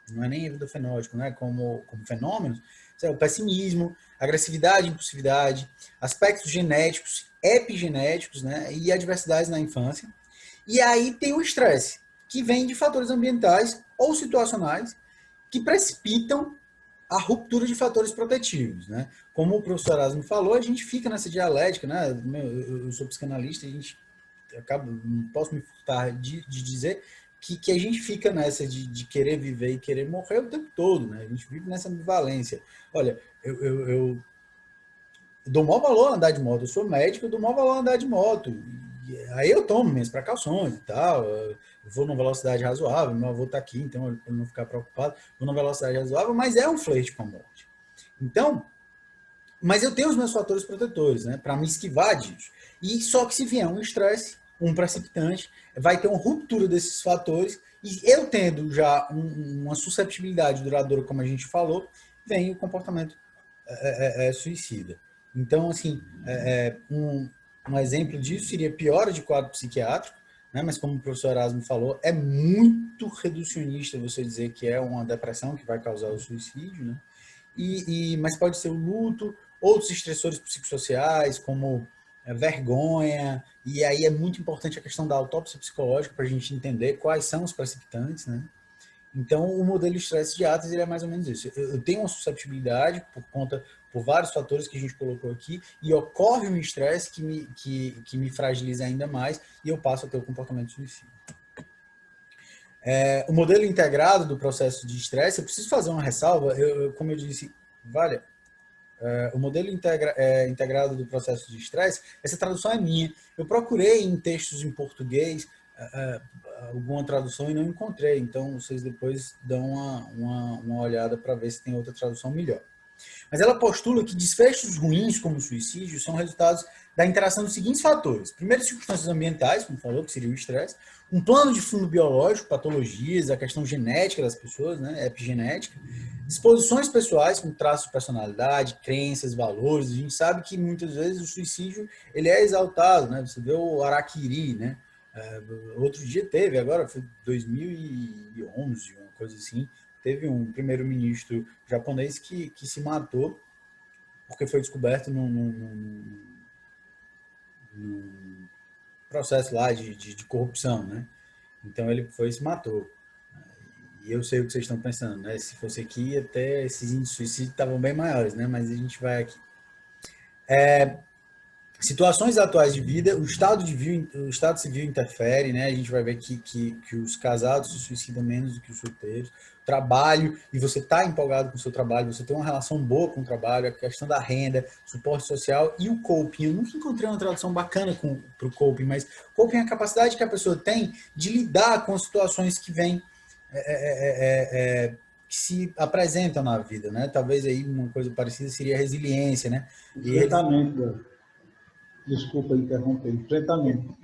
não é nem evidofenótipo, né, como fenômenos, é o pessimismo, agressividade, impulsividade, aspectos genéticos, epigenéticos, né, e adversidades na infância. E aí tem o estresse, que vem de fatores ambientais ou situacionais que precipitam a ruptura de fatores protetivos, né? Como o professor Erasmo falou, a gente fica nessa dialética, né? Eu sou psicanalista, a gente não posso me furtar de dizer que a gente fica nessa de querer viver e querer morrer o tempo todo, né? A gente vive nessa ambivalência. Olha, eu dou maior valor a andar de moto, eu sou médico, eu dou maior valor a andar de moto. Aí eu tomo minhas precauções e tal, eu vou numa velocidade razoável, meu avô está aqui, então para não ficar preocupado, vou numa velocidade razoável, mas é um flerte com a morte. Então, mas eu tenho os meus fatores protetores, né, para me esquivar disso. E só que se vier um estresse, um precipitante, vai ter uma ruptura desses fatores, e eu tendo já uma susceptibilidade duradoura, como a gente falou, vem o comportamento suicida. Então, assim, um exemplo disso seria piora de quadro psiquiátrico, né? Mas como o professor Erasmo falou, é muito reducionista você dizer que é uma depressão que vai causar o suicídio, né? Mas pode ser o luto, outros estressores psicossociais, como vergonha, e aí é muito importante a questão da autópsia psicológica para a gente entender quais são os precipitantes, né? Então, o modelo de estresse diátese é mais ou menos isso. Eu tenho uma susceptibilidade por vários fatores que a gente colocou aqui, e ocorre um estresse que me fragiliza ainda mais, e eu passo a ter o comportamento suicida. O modelo integrado do processo de estresse, eu preciso fazer uma ressalva, como eu disse, o modelo integrado do processo de estresse, essa tradução é minha. Eu procurei em textos em português alguma tradução e não encontrei, então vocês depois dão uma olhada para ver se tem outra tradução melhor. Mas ela postula que desfechos ruins, como o suicídio, são resultados da interação dos seguintes fatores. Primeiro, circunstâncias ambientais, como falou, que seria o estresse. Um plano de fundo biológico, patologias, a questão genética das pessoas, né, epigenética. Disposições pessoais, como traços de personalidade, crenças, valores. A gente sabe que muitas vezes o suicídio ele é exaltado, né? Você vê o harakiri, né? Outro dia teve, agora foi 2011, uma coisa assim, teve um primeiro-ministro japonês que se matou porque foi descoberto num processo lá de corrupção, né? Então ele foi e se matou. E eu sei o que vocês estão pensando, né? Se fosse aqui, até esses índices de suicídio estavam bem maiores, né? Mas a gente vai aqui. Situações atuais de vida, o estado civil interfere, né? A gente vai ver que os casados se suicidam menos do que os solteiros. Trabalho, e você está empolgado com o seu trabalho, você tem uma relação boa com o trabalho, a questão da renda, suporte social e o coping. Eu nunca encontrei uma tradução bacana para o coping, mas coping é a capacidade que a pessoa tem de lidar com as situações que vêm, que se apresentam na vida, né? Talvez aí uma coisa parecida seria a resiliência, né? Enfrentamento. Desculpa interromper. Enfrentamento.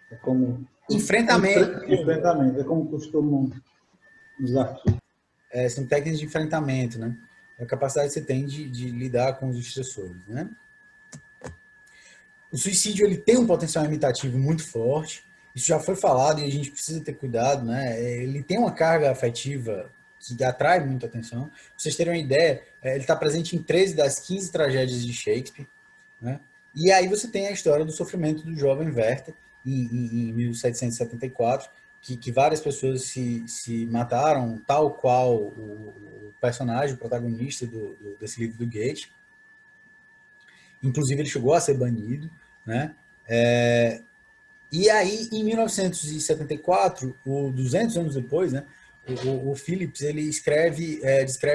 É como... Enfrentamento. Enfrentamento. É como costumam usar aqui. São técnicas de enfrentamento, né? É a capacidade que você tem de lidar com os estressores, né? O suicídio ele tem um potencial imitativo muito forte. Isso já foi falado e a gente precisa ter cuidado, né? Ele tem uma carga afetiva que atrai muita atenção. Pra vocês terem uma ideia, ele está presente em 13 das 15 tragédias de Shakespeare, né? E aí você tem a história do sofrimento do jovem Werther, em 1774, que várias pessoas se mataram, tal qual o personagem, o protagonista desse livro do Goethe. Inclusive, ele chegou a ser banido, né? E aí, em 1974, 200 anos depois, né, o Phillips ele descreve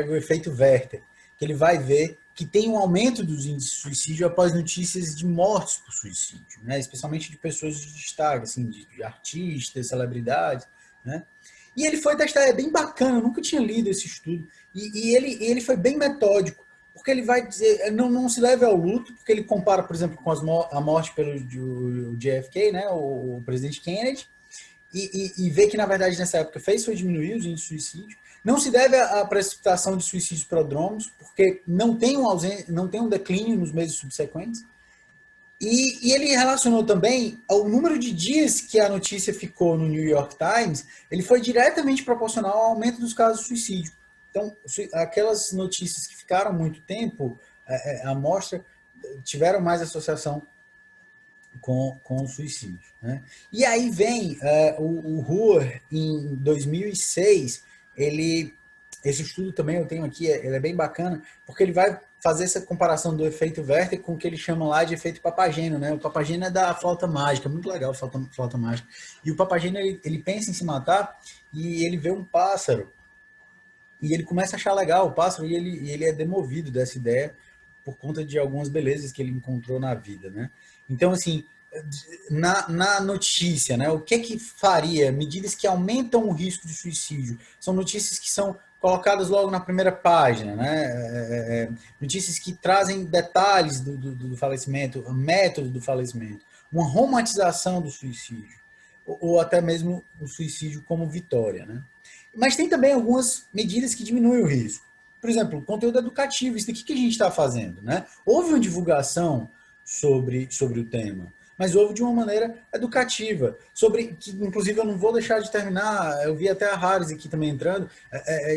o efeito Werther, que ele vai ver que tem um aumento dos índices de suicídio após notícias de mortes por suicídio, né, especialmente de pessoas de destaque, assim, de artistas, celebridades, né? E ele foi testar, é bem bacana, eu nunca tinha lido esse estudo, e ele foi bem metódico, porque ele vai dizer, não se leve ao luto, porque ele compara, por exemplo, com a morte pelo JFK, né, o presidente Kennedy, e vê que, na verdade, nessa época foi diminuir os índices de suicídio. Não se deve à precipitação de suicídios prodrômicos, porque não tem um declínio nos meses subsequentes. E ele relacionou também ao número de dias que a notícia ficou no New York Times, ele foi diretamente proporcional ao aumento dos casos de suicídio. Então, aquelas notícias que ficaram muito tempo, a amostra, tiveram mais associação com o suicídio, né? E aí vem o Ruhr, em 2006, esse estudo também eu tenho aqui, ele é bem bacana, porque ele vai fazer essa comparação do efeito Werther com o que ele chama lá de efeito Papageno, né? O Papageno é da flauta mágica, muito legal a flauta mágica. E o Papageno, ele pensa em se matar e ele vê um pássaro e ele começa a achar legal o pássaro e ele é demovido dessa ideia por conta de algumas belezas que ele encontrou na vida, né? Então, assim, na notícia, né? O que faria? Medidas que aumentam o risco de suicídio. São notícias que são colocadas logo na primeira página, né? Notícias que trazem detalhes do falecimento, o método do falecimento, uma romantização do suicídio, ou até mesmo o suicídio como vitória, né? Mas tem também algumas medidas que diminuem o risco. Por exemplo, conteúdo educativo, isso daqui que a gente está fazendo, né? Houve uma divulgação sobre o tema, mas houve de uma maneira educativa, que inclusive eu não vou deixar de terminar, eu vi até a Harris aqui também entrando,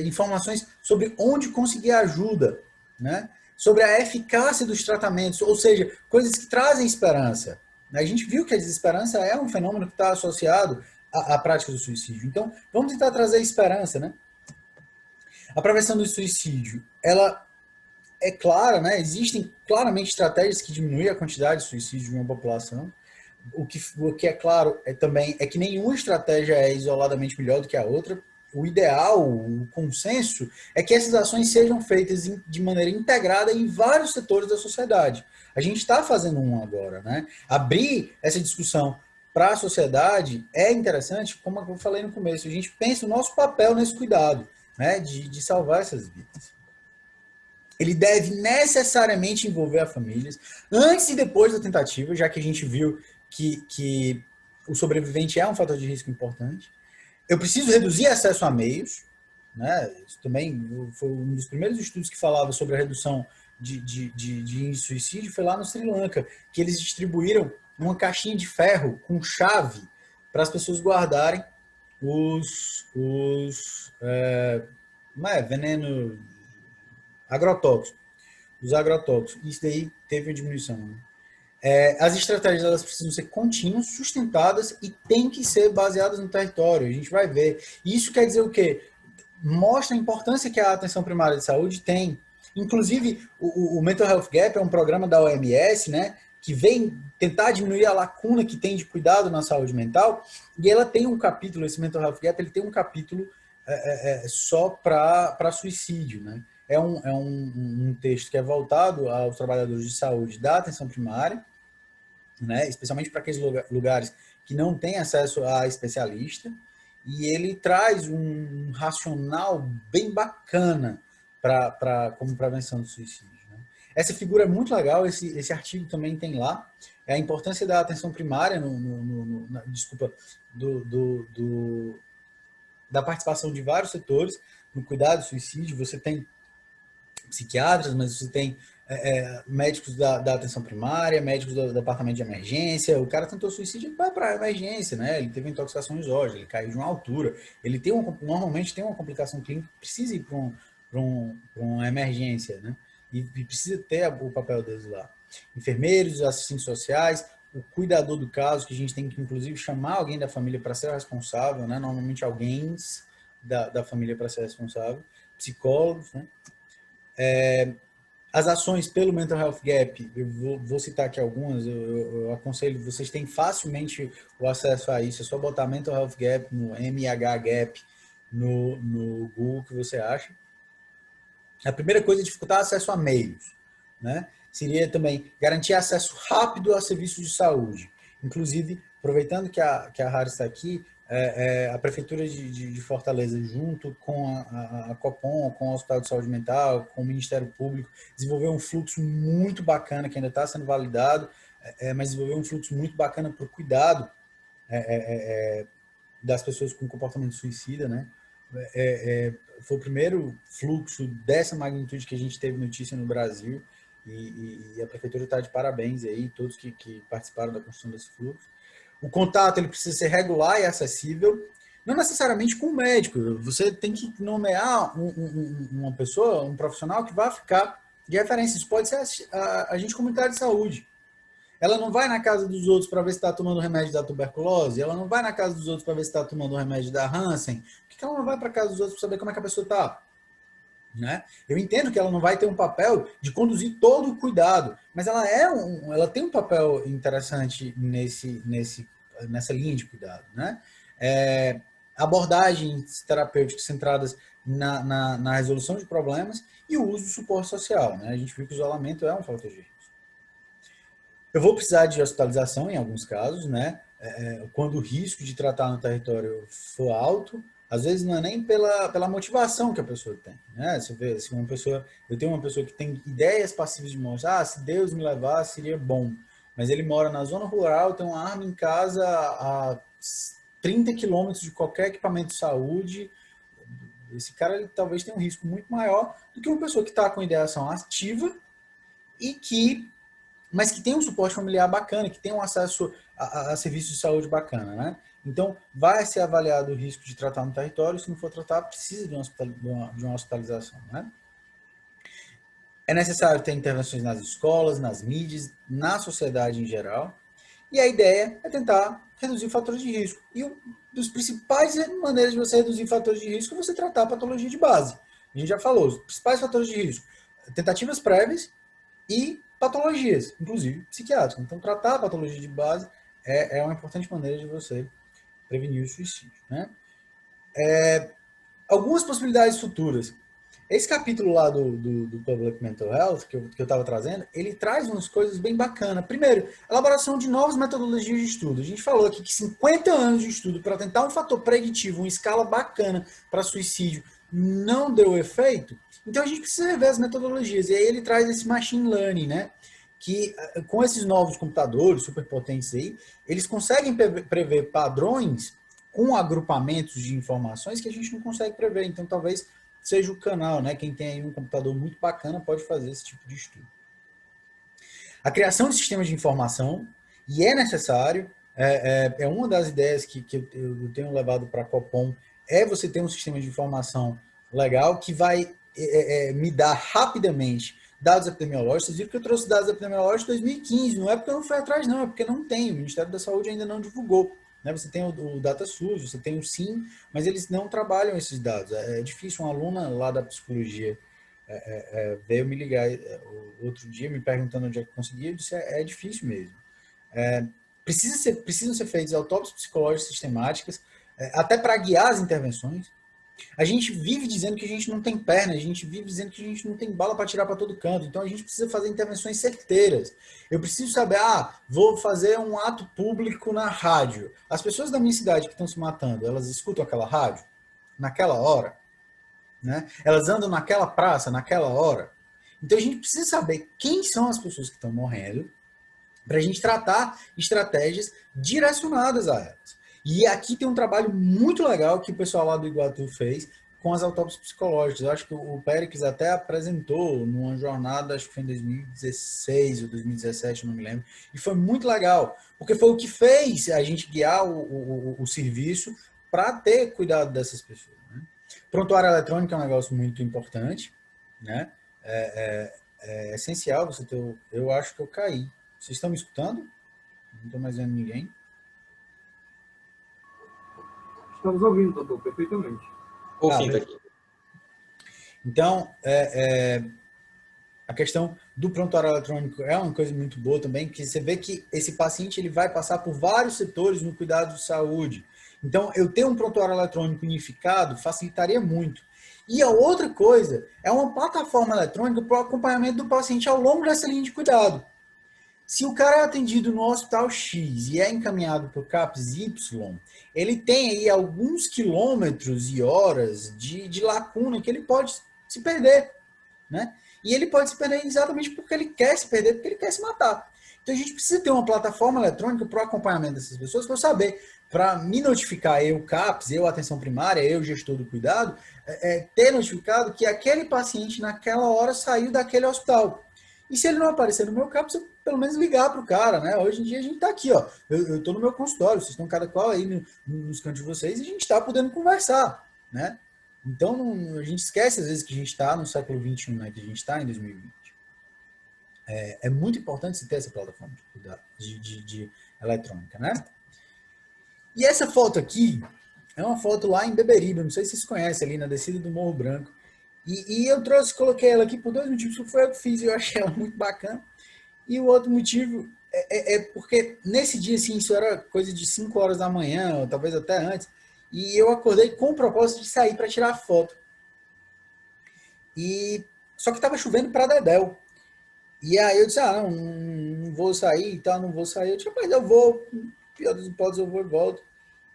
informações sobre onde conseguir ajuda, né? Sobre a eficácia dos tratamentos, ou seja, coisas que trazem esperança. A gente viu que a desesperança é um fenômeno que está associado à prática do suicídio. Então, vamos tentar trazer esperança, né? A prevenção do suicídio, ela é clara, né? Existem claramente estratégias que diminuem a quantidade de suicídio de uma população. O que é claro também é que nenhuma estratégia é isoladamente melhor do que a outra. O ideal, o consenso, é que essas ações sejam feitas de maneira integrada em vários setores da sociedade. A gente está fazendo um agora, né? Abrir essa discussão para a sociedade é interessante, como eu falei no começo, a gente pensa o nosso papel nesse cuidado, né? De salvar essas vidas. Ele deve necessariamente envolver as famílias, antes e depois da tentativa, já que a gente viu que o sobrevivente é um fator de risco importante. Eu preciso reduzir acesso a meios, né? Isso também foi um dos primeiros estudos que falava sobre a redução de índice de suicídio, foi lá no Sri Lanka, que eles distribuíram uma caixinha de ferro com chave para as pessoas guardarem veneno agrotóxicos, os agrotóxicos. Isso daí teve uma diminuição, né? As estratégias elas precisam ser contínuas, sustentadas e têm que ser baseadas no território. A gente vai ver. Isso quer dizer o quê? Mostra a importância que a atenção primária de saúde tem. Inclusive, o Mental Health Gap é um programa da OMS, né, que vem tentar diminuir a lacuna que tem de cuidado na saúde mental, e ela tem um capítulo, esse Mental Health Gap, ele tem um capítulo só para suicídio, né? É um texto que é voltado aos trabalhadores de saúde da atenção primária, né, especialmente para aqueles lugares que não têm acesso a especialista, e ele traz um racional bem bacana como prevenção do suicídio, né? Essa figura é muito legal, esse artigo também tem lá, a importância da atenção primária, da participação de vários setores no cuidado do suicídio. Você tem psiquiatras, mas você tem médicos da atenção primária, médicos do departamento de emergência. O cara tentou suicídio, ele vai para a emergência, né? Ele teve intoxicação exógena, ele caiu de uma altura, ele tem normalmente tem uma complicação clínica, precisa ir para uma emergência, né? E precisa ter o papel deles lá. Enfermeiros, assistentes sociais, o cuidador do caso, que a gente tem que, inclusive, chamar alguém da família para ser responsável, né? Normalmente alguém da família para ser responsável, psicólogos, né? As ações pelo Mental Health Gap, eu vou citar aqui algumas, eu aconselho, vocês têm facilmente o acesso a isso, é só botar Mental Health Gap no MH Gap no Google que você acha. A primeira coisa é dificultar acesso a meios, né? Seria também garantir acesso rápido a serviços de saúde. Inclusive, aproveitando que a Rara está aqui, a Prefeitura de Fortaleza, junto com a Copom, com o Hospital de Saúde Mental, com o Ministério Público, desenvolveu um fluxo muito bacana, que ainda está sendo validado, mas desenvolveu um fluxo muito bacana para o cuidado das pessoas com comportamento suicida, né? Foi o primeiro fluxo dessa magnitude que a gente teve notícia no Brasil, e a Prefeitura está de parabéns aí, todos que participaram da construção desse fluxo. O contato ele precisa ser regular e acessível, não necessariamente com o médico. Você tem que nomear uma pessoa, um profissional que vai ficar de referência. Isso pode ser a agente comunitário de saúde. Ela não vai na casa dos outros para ver se está tomando remédio da tuberculose, ela não vai na casa dos outros para ver se está tomando remédio da Hansen. Por que ela não vai para a casa dos outros para saber como é que a pessoa está? Né? Eu entendo que ela não vai ter um papel de conduzir todo o cuidado, mas ela tem um papel interessante nessa linha de cuidado, né? Abordagens terapêuticas centradas na resolução de problemas e o uso do suporte social, né? A gente viu que o isolamento é um fator de risco. Eu vou precisar de hospitalização em alguns casos, né? Quando o risco de tratar no território for alto. Às vezes não é nem pela motivação que a pessoa tem, né? Você vê, se eu tenho uma pessoa que tem ideias passivas de morte, se Deus me levasse seria bom, mas ele mora na zona rural, tem uma arma em casa a 30 quilômetros de qualquer equipamento de saúde. Esse cara ele talvez tenha um risco muito maior do que uma pessoa que está com ideação ativa mas que tem um suporte familiar bacana, que tem um acesso a serviços de saúde bacana, né? Então, vai ser avaliado o risco de tratar no território, se não for tratar, precisa de uma hospitalização, né? É necessário ter intervenções nas escolas, nas mídias, na sociedade em geral, e a ideia é tentar reduzir fatores de risco. E uma das principais maneiras de você reduzir fatores de risco é você tratar a patologia de base. A gente já falou, os principais fatores de risco, tentativas prévias e patologias, inclusive psiquiátricas. Então, tratar a patologia de base é uma importante maneira de você prevenir o suicídio, né? Algumas possibilidades futuras. Esse capítulo lá do Public Mental Health, que eu estava trazendo, ele traz umas coisas bem bacanas. Primeiro, elaboração de novas metodologias de estudo. A gente falou aqui que 50 anos de estudo para tentar um fator preditivo, uma escala bacana para suicídio, não deu efeito. Então, a gente precisa rever as metodologias. E aí ele traz esse machine learning, né? Que com esses novos computadores superpotentes aí, eles conseguem prever padrões com agrupamentos de informações que a gente não consegue prever. Então, talvez seja o canal, né? Quem tem aí um computador muito bacana pode fazer esse tipo de estudo. A criação de sistemas de informação, e é necessário, é uma das ideias que eu tenho levado para a Copom, é você ter um sistema de informação legal que vai me dar rapidamente dados epidemiológicos. Vocês viram que eu trouxe dados epidemiológicos de 2015, não é porque eu não fui atrás, não, é porque não tem, o Ministério da Saúde ainda não divulgou. Né? Você tem o DataSUS, você tem o SIM, mas eles não trabalham esses dados. É difícil, uma aluna lá da psicologia veio me ligar outro dia, me perguntando onde é que conseguia, eu disse, é difícil mesmo. Precisam ser feitas autópsias psicológicas sistemáticas, até para guiar as intervenções. A gente vive dizendo que a gente não tem perna, a gente vive dizendo que a gente não tem bala para tirar para todo canto, então a gente precisa fazer intervenções certeiras. Eu preciso saber, vou fazer um ato público na rádio. As pessoas da minha cidade que estão se matando, elas escutam aquela rádio naquela hora? Né? Elas andam naquela praça naquela hora? Então a gente precisa saber quem são as pessoas que estão morrendo para a gente tratar estratégias direcionadas a elas. E aqui tem um trabalho muito legal que o pessoal lá do Iguatu fez com as autópsias psicológicas. Eu acho que o Péricles até apresentou numa jornada, acho que foi em 2016 ou 2017, não me lembro, e foi muito legal, porque foi o que fez a gente guiar o serviço para ter cuidado dessas pessoas. Né? Prontuário eletrônico é um negócio muito importante, né? É essencial você ter... Eu acho que eu caí. Vocês estão me escutando? Não estou mais vendo ninguém. Estamos ouvindo, doutor, perfeitamente. Ouvindo aqui. Então, a questão do prontuário eletrônico é uma coisa muito boa também, que você vê que esse paciente ele vai passar por vários setores no cuidado de saúde. Então, eu ter um prontuário eletrônico unificado facilitaria muito. E a outra coisa é uma plataforma eletrônica para o acompanhamento do paciente ao longo dessa linha de cuidado. Se o cara é atendido no hospital X e é encaminhado para o CAPS Y, ele tem aí alguns quilômetros e horas de lacuna que ele pode se perder, né? E ele pode se perder exatamente porque ele quer se perder, porque ele quer se matar. Então a gente precisa ter uma plataforma eletrônica para o acompanhamento dessas pessoas, para eu saber, para me notificar, eu CAPS, eu atenção primária, eu gestor do cuidado, ter notificado que aquele paciente naquela hora saiu daquele hospital. E se ele não aparecer no meu CAPS, eu pelo menos ligar para o cara, né? Hoje em dia a gente está aqui, ó. Eu estou no meu consultório, vocês estão cada qual aí nos cantos de vocês e a gente está podendo conversar, né? Então a gente esquece às vezes que a gente está no século XXI, né? Que a gente está em 2020. É muito importante você ter essa plataforma de eletrônica, né? E essa foto aqui é uma foto lá em Beberibe, não sei se vocês conhecem, ali na descida do Morro Branco. E eu coloquei ela aqui por dois motivos, que foi eu que fiz e eu achei ela muito bacana. E o outro motivo é porque nesse dia, assim, isso era coisa de 5 horas da manhã, ou talvez até antes, e eu acordei com o propósito de sair para tirar foto. Só que estava chovendo para dedéu. E aí eu disse, não vou sair e tal, não vou sair. Eu disse, mas eu vou, pior das hipóteses, eu vou e volto.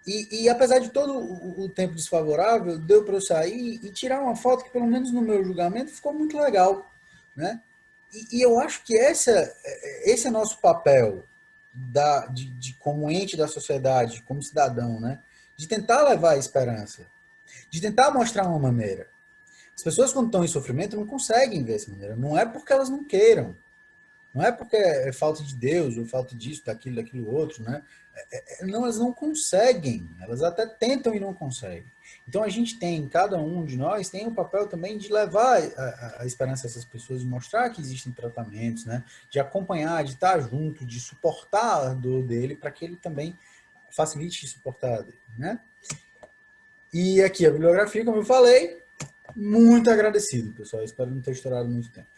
E apesar de todo o tempo desfavorável, deu para eu sair e tirar uma foto que, pelo menos no meu julgamento, ficou muito legal, né? E eu acho que esse é nosso papel como ente da sociedade, como cidadão, né? De tentar levar a esperança, de tentar mostrar uma maneira. As pessoas, quando estão em sofrimento, não conseguem ver essa maneira. Não é porque elas não queiram. Não é porque é falta de Deus, ou falta disso, daquilo outro, né? Não, elas não conseguem. Elas até tentam e não conseguem. Então, a gente tem, cada um de nós, tem o papel também de levar a esperança a essas pessoas, de mostrar que existem tratamentos, né? De acompanhar, de estar junto, de suportar a dor dele, para que ele também facilite suportar a dele, né? E aqui a bibliografia, como eu falei, muito agradecido, pessoal. Espero não ter estourado muito tempo.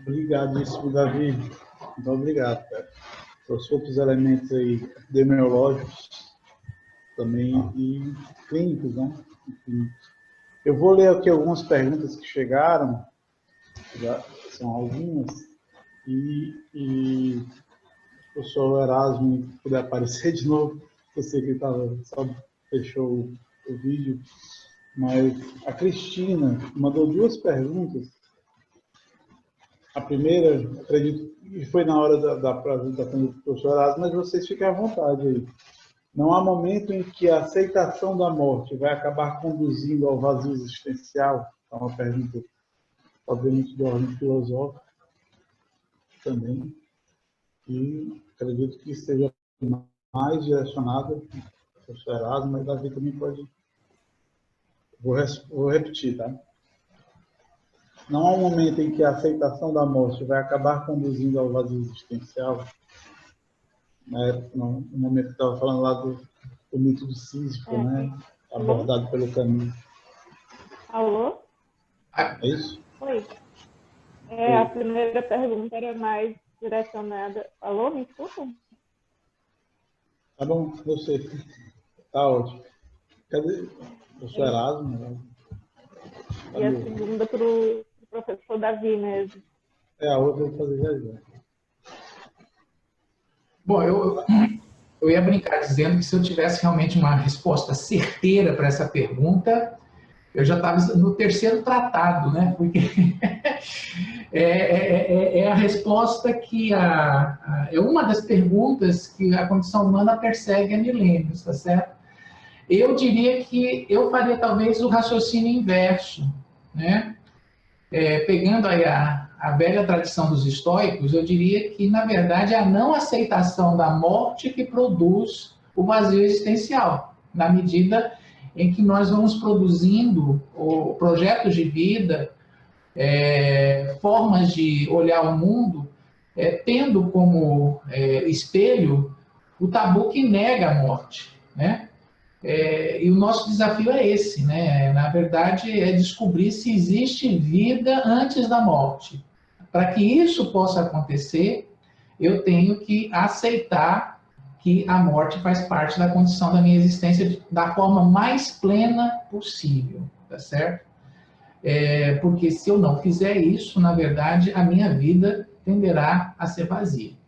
Obrigadíssimo, Davi. Muito obrigado, cara. Os outros elementos aí epidemiológicos também e clínicos, né? Enfim. Eu vou ler aqui algumas perguntas que chegaram, já são algumas, e o professor Erasmo puder aparecer de novo, eu sei que ele só fechou o vídeo, mas a Cristina mandou duas perguntas. A primeira, acredito que foi na hora da apresentação do professor Erasmo, mas vocês fiquem à vontade aí. Não há momento em que a aceitação da morte vai acabar conduzindo ao vazio existencial? É uma pergunta, obviamente, de ordem filosófica também. E acredito que seja mais direcionada ao professor Erasmo, mas Davi também pode... Vou repetir, tá? Não há um momento em que a aceitação da morte vai acabar conduzindo ao vazio existencial. No momento que estava falando lá do mito do Sísifo, né? Abordado pelo Camus. Alô? É isso? Oi. A primeira pergunta era mais direcionada... Alô, me escutam? Tá bom, eu sei. Tá ótimo. Cadê o professor Erasmo? E a segunda para o professor Davi mesmo. A outra eu vou fazer já. Bom, eu ia brincar dizendo que se eu tivesse realmente uma resposta certeira para essa pergunta, eu já estava no terceiro tratado, né? Porque é a resposta que é uma das perguntas que a condição humana persegue há milênios, tá certo? Eu diria que eu faria talvez o raciocínio inverso, né? Pegando aí a velha tradição dos estoicos, eu diria que, na verdade, é a não aceitação da morte que produz o vazio existencial, na medida em que nós vamos produzindo projetos de vida, formas de olhar o mundo, tendo como espelho o tabu que nega a morte, né? E o nosso desafio é esse, né? Na verdade, é descobrir se existe vida antes da morte. Para que isso possa acontecer, eu tenho que aceitar que a morte faz parte da condição da minha existência da forma mais plena possível, tá certo? Porque se eu não fizer isso, na verdade, a minha vida tenderá a ser vazia.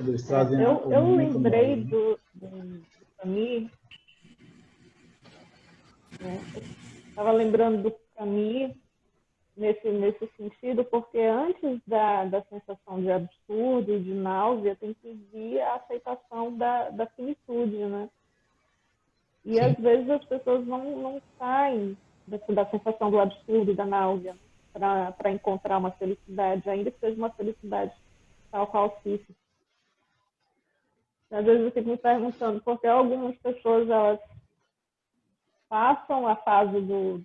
Eles trazem eu lembrei do Camus, né? Estava lembrando do Camus nesse sentido, porque antes da sensação de absurdo e de náusea, tem que vir a aceitação da finitude, né? E Sim. às vezes as pessoas não saem da sensação do absurdo e da náusea para encontrar uma felicidade, ainda que seja uma felicidade tal qual Sísifo. Às vezes eu fico me perguntando por que algumas pessoas elas passam a fase do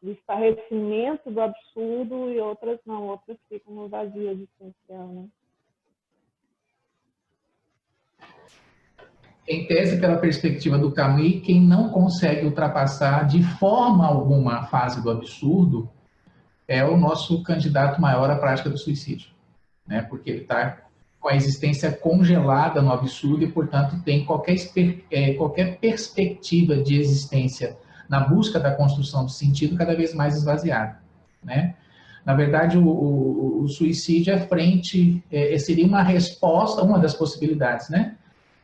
estarrecimento do absurdo e outras não, outras ficam no vazio existencial, né? Em tese, pela perspectiva do Camus, quem não consegue ultrapassar de forma alguma a fase do absurdo é o nosso candidato maior à prática do suicídio, né? Porque ele está com a existência congelada no absurdo e, portanto, tem qualquer perspectiva de existência na busca da construção do sentido cada vez mais esvaziada, né? Na verdade, o suicídio seria uma resposta, uma das possibilidades, né?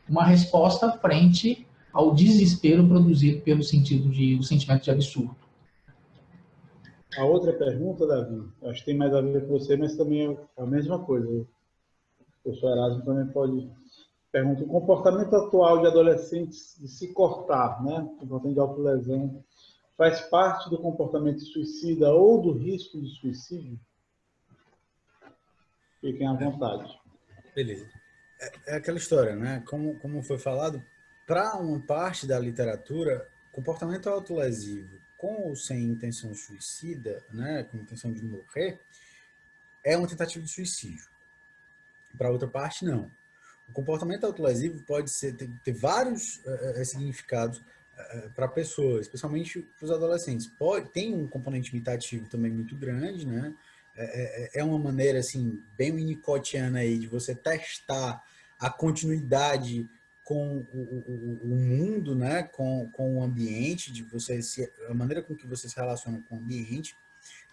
Uma resposta frente ao desespero produzido pelo o sentimento de absurdo. A outra pergunta, Davi, acho que tem mais a ver com você, mas também é a mesma coisa. O professor Erasmo também pode perguntar. O comportamento atual de adolescentes de se cortar, né? O comportamento de autolesão, faz parte do comportamento suicida ou do risco de suicídio? Fiquem à vontade. Beleza. É aquela história, né? Como foi falado, para uma parte da literatura, comportamento autolesivo com ou sem intenção suicida, né, com intenção de morrer, é uma tentativa de suicídio. Para outra parte, não. O comportamento autolesivo pode ter vários significados para pessoas, especialmente para os adolescentes. Tem um componente imitativo também muito grande, né? É uma maneira assim bem winnicottiana aí de você testar a continuidade com o mundo, né? Com o ambiente, a maneira com que você se relaciona com o ambiente.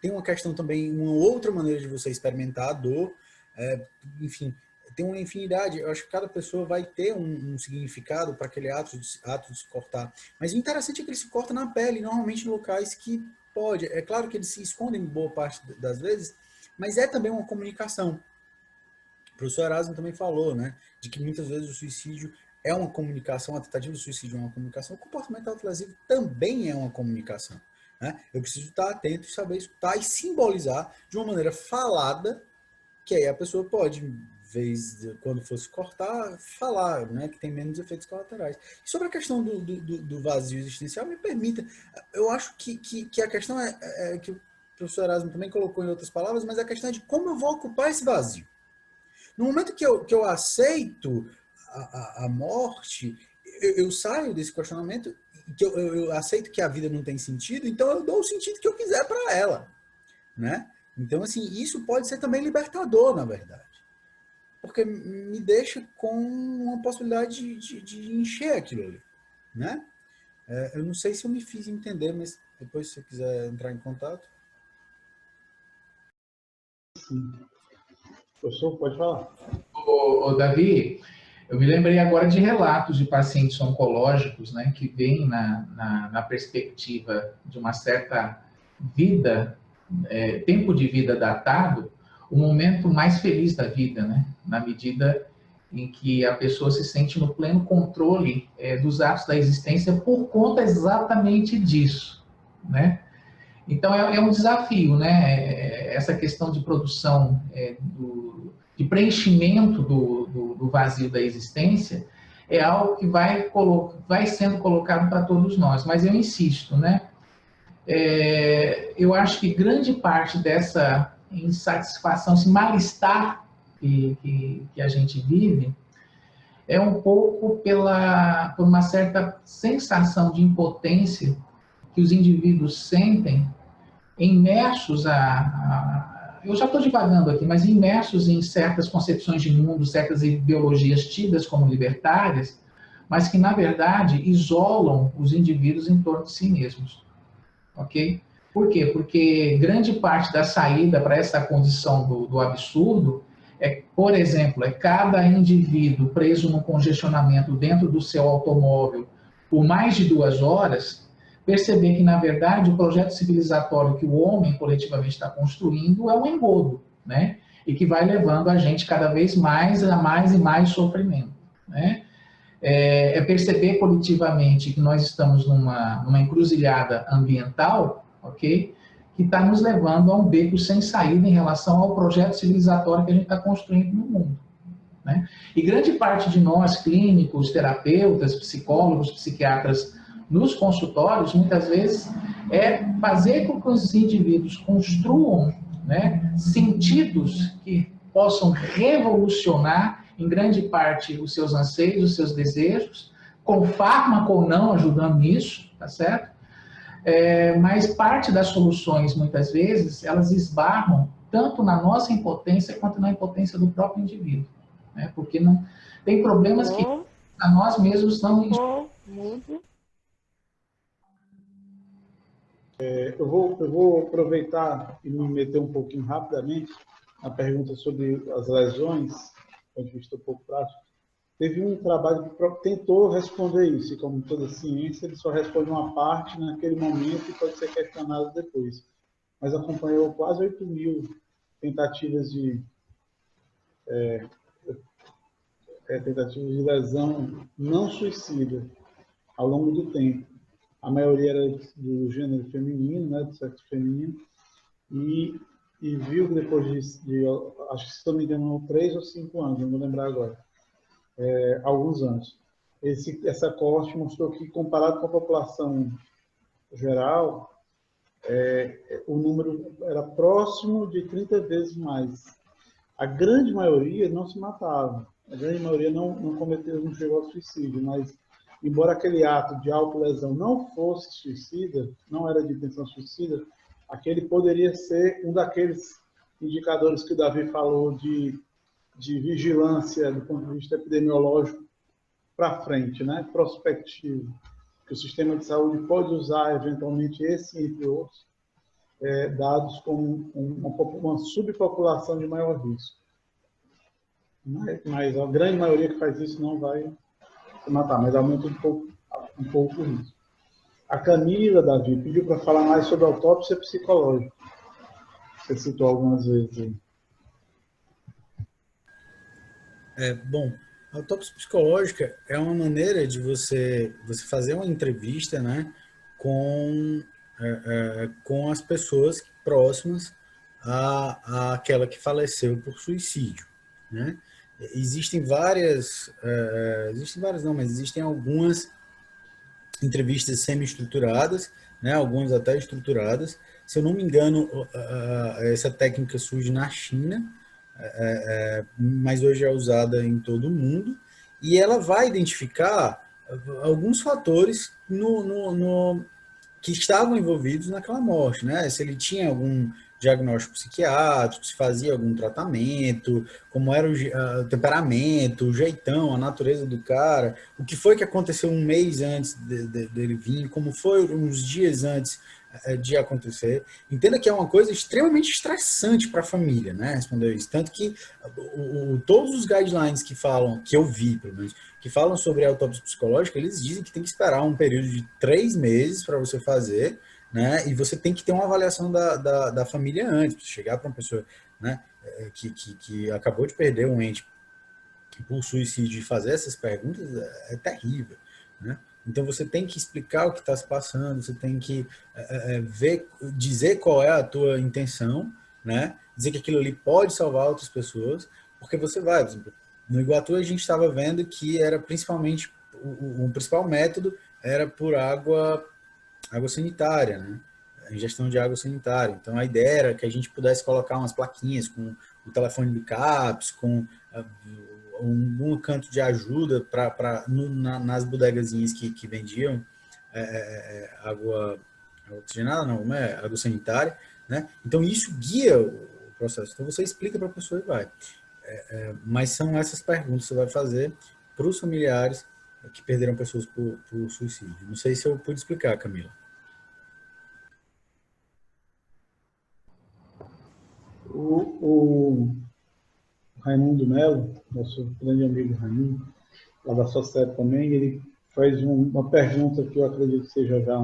Tem uma questão também, uma outra maneira de você experimentar a dor, enfim, tem uma infinidade. Eu acho que cada pessoa vai ter um significado para aquele ato de se cortar. Mas o interessante é que ele se corta na pele, normalmente em locais que pode. É claro que eles se escondem boa parte das vezes, mas é também uma comunicação. O professor Erasmo também falou, né, de que muitas vezes o suicídio é uma comunicação, a tentativa de suicídio é uma comunicação. O comportamento autolesivo também é uma comunicação, né? Eu preciso estar atento e saber escutar e simbolizar de uma maneira falada, que aí a pessoa pode, quando fosse cortar, falar, né, que tem menos efeitos colaterais. E sobre a questão do vazio existencial, me permita, eu acho que a questão é que o professor Erasmo também colocou em outras palavras, mas a questão é de como eu vou ocupar esse vazio. No momento que eu aceito a morte, eu saio desse questionamento, que eu aceito que a vida não tem sentido, então eu dou o sentido que eu quiser para ela, né? Então, assim, isso pode ser também libertador, na verdade. Porque me deixa com uma possibilidade de encher aquilo ali, né? Eu não sei se eu me fiz entender, mas depois, se você quiser entrar em contato. Sim. Professor, pode falar. Ô, Davi, eu me lembrei agora de relatos de pacientes oncológicos, né, que veem na perspectiva de uma certa vida, tempo de vida datado, o momento mais feliz da vida, né, na medida em que a pessoa se sente no pleno controle dos atos da existência por conta exatamente disso, né? Então, é um desafio, né? Essa questão de produção, de preenchimento do vazio da existência, é algo que vai sendo colocado para todos nós. Mas eu insisto, né? Eu acho que grande parte dessa insatisfação, esse mal-estar que a gente vive, é um pouco por uma certa sensação de impotência que os indivíduos sentem, imersos eu já estou divagando aqui, mas imersos em certas concepções de mundo, certas ideologias tidas como libertárias, mas que, na verdade, isolam os indivíduos em torno de si mesmos. Ok? Por quê? Porque grande parte da saída para essa condição do absurdo por exemplo, cada indivíduo preso num congestionamento dentro do seu automóvel por mais de 2 horas, perceber que, na verdade, o projeto civilizatório que o homem coletivamente está construindo é um engodo, né? E que vai levando a gente cada vez mais a mais e mais sofrimento, né? Perceber coletivamente que nós estamos numa encruzilhada ambiental, ok? Que está nos levando a um beco sem saída em relação ao projeto civilizatório que a gente está construindo no mundo, né? E grande parte de nós, clínicos, terapeutas, psicólogos, psiquiatras, nos consultórios, muitas vezes, fazer com que os indivíduos construam, né, sentidos que possam revolucionar, em grande parte, os seus anseios, os seus desejos, com fármaco ou não ajudando nisso, tá certo? Mas parte das soluções, muitas vezes, elas esbarram tanto na nossa impotência quanto na impotência do próprio indivíduo, né? Porque não tem problemas que a nós mesmos não... Eu vou aproveitar e me meter um pouquinho rapidamente na pergunta sobre as lesões, do ponto de vista um pouco prático. Teve um trabalho que tentou responder isso, e como toda ciência, ele só responde uma parte naquele momento e pode ser questionado depois. Mas acompanhou quase 8.000 tentativas de lesão não suicida ao longo do tempo. A maioria era do gênero feminino, né, do sexo feminino, e viu que depois de acho que, se não me engano, 3 ou 5 anos, não vou lembrar agora, alguns anos. Essa coorte mostrou que, comparado com a população geral, o número era próximo de 30 vezes mais. A grande maioria não se matava, a grande maioria não chegou ao suicídio, mas, embora aquele ato de autolesão não fosse suicida, não era de intenção suicida, aquele poderia ser um daqueles indicadores que o Davi falou de vigilância do ponto de vista epidemiológico para frente, né? Prospectivo, que o sistema de saúde pode usar eventualmente esse, entre outros, dados como uma subpopulação de maior risco. Mas a grande maioria que faz isso não vai se matar, mas aumenta um pouco o risco. A Camila, Davi, pediu para falar mais sobre a autópsia psicológica. Você citou algumas vezes aí. Bom, a autópsia psicológica é uma maneira de você fazer uma entrevista, né, com as pessoas próximas àquela que faleceu por suicídio, né? Existem algumas entrevistas semi-estruturadas, né, algumas até estruturadas. Se eu não me engano, essa técnica surge na China, mas hoje é usada em todo o mundo, e ela vai identificar alguns fatores que estavam envolvidos naquela morte, né? Se ele tinha algum diagnóstico psiquiátrico, se fazia algum tratamento, como era o temperamento, o jeitão, a natureza do cara, o que foi que aconteceu um mês antes dele vir, como foi uns dias antes de acontecer. Entenda que é uma coisa extremamente estressante para a família, né, responder isso. Tanto que todos os guidelines que falam, que eu vi, pelo menos, que falam sobre a autópsia psicológica, eles dizem que tem que esperar um período de 3 meses para você fazer, né, e você tem que ter uma avaliação da família antes, chegar para uma pessoa, né, que acabou de perder um ente por suicídio e fazer essas perguntas é terrível, né? Então você tem que explicar o que está se passando, você tem que dizer qual é a tua intenção, né? Dizer que aquilo ali pode salvar outras pessoas, porque você vai, por exemplo, no Iguatu a gente estava vendo que era principalmente o principal método era por água sanitária, né? A ingestão de água sanitária. Então a ideia era que a gente pudesse colocar umas plaquinhas com o telefone do CAPS, com um canto de ajuda nas bodegazinhas que vendiam água oxigenada, não, como é? Água sanitária, né? Então isso guia o processo. Então você explica para a pessoa e vai. Mas são essas perguntas que você vai fazer para os familiares que perderam pessoas por suicídio. Não sei se eu pude explicar, Camila. O Raimundo Melo, nosso grande amigo Raimundo, lá da Sociedade também, ele faz uma pergunta que eu acredito que seja já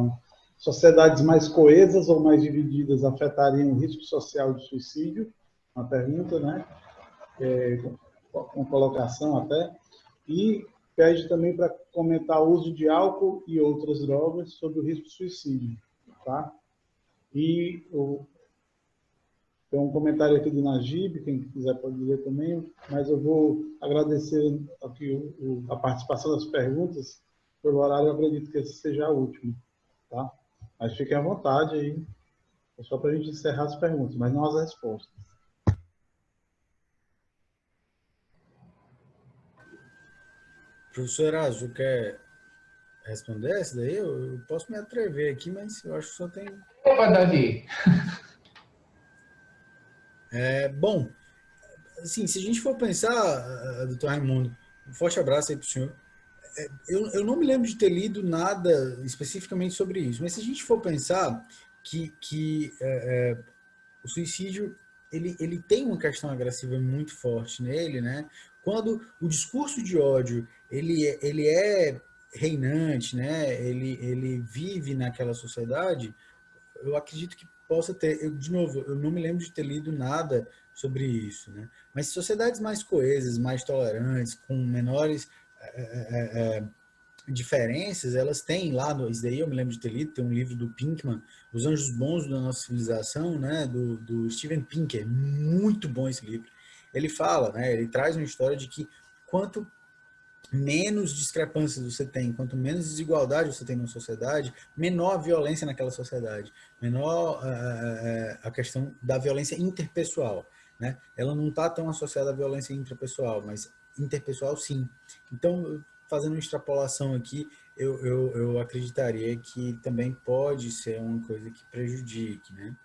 sociedades mais coesas ou mais divididas afetariam o risco social de suicídio? Uma pergunta, né? Com colocação até. E pede também para comentar o uso de álcool e outras drogas sobre o risco de suicídio. Tá? E tem um comentário aqui do Najib, quem quiser pode dizer também, mas eu vou agradecer aqui a participação das perguntas. Pelo horário, eu acredito que essa seja a última. Tá? Mas fiquem à vontade aí. É só para a gente encerrar as perguntas, mas não as respostas. Professor Azul, quer responder essa daí? Eu posso me atrever aqui, mas eu acho que só tem... Opa, Davi! Bom, assim, se a gente for pensar, doutor Raimundo, um forte abraço aí para o senhor. Eu não me lembro de ter lido nada especificamente sobre isso, mas se a gente for pensar que o suicídio ele tem uma questão agressiva muito forte nele, né? Quando o discurso de ódio ele é reinante, né? Ele vive naquela sociedade, eu acredito que possa ter, de novo, eu não me lembro de ter lido nada sobre isso, né? Mas sociedades mais coesas, mais tolerantes, com menores diferenças, elas têm lá, isso daí eu me lembro de ter lido, tem um livro do Pinkman, Os Anjos Bons da Nossa Civilização, né? do Steven Pinker, muito bom esse livro. Ele fala, né? Ele traz uma história de que quanto menos discrepâncias você tem, quanto menos desigualdade você tem na sociedade, menor a violência naquela sociedade, menor a questão da violência interpessoal, né? Ela não está tão associada à violência intrapessoal, mas interpessoal sim. Então, fazendo uma extrapolação aqui, eu acreditaria que também pode ser uma coisa que prejudique, né?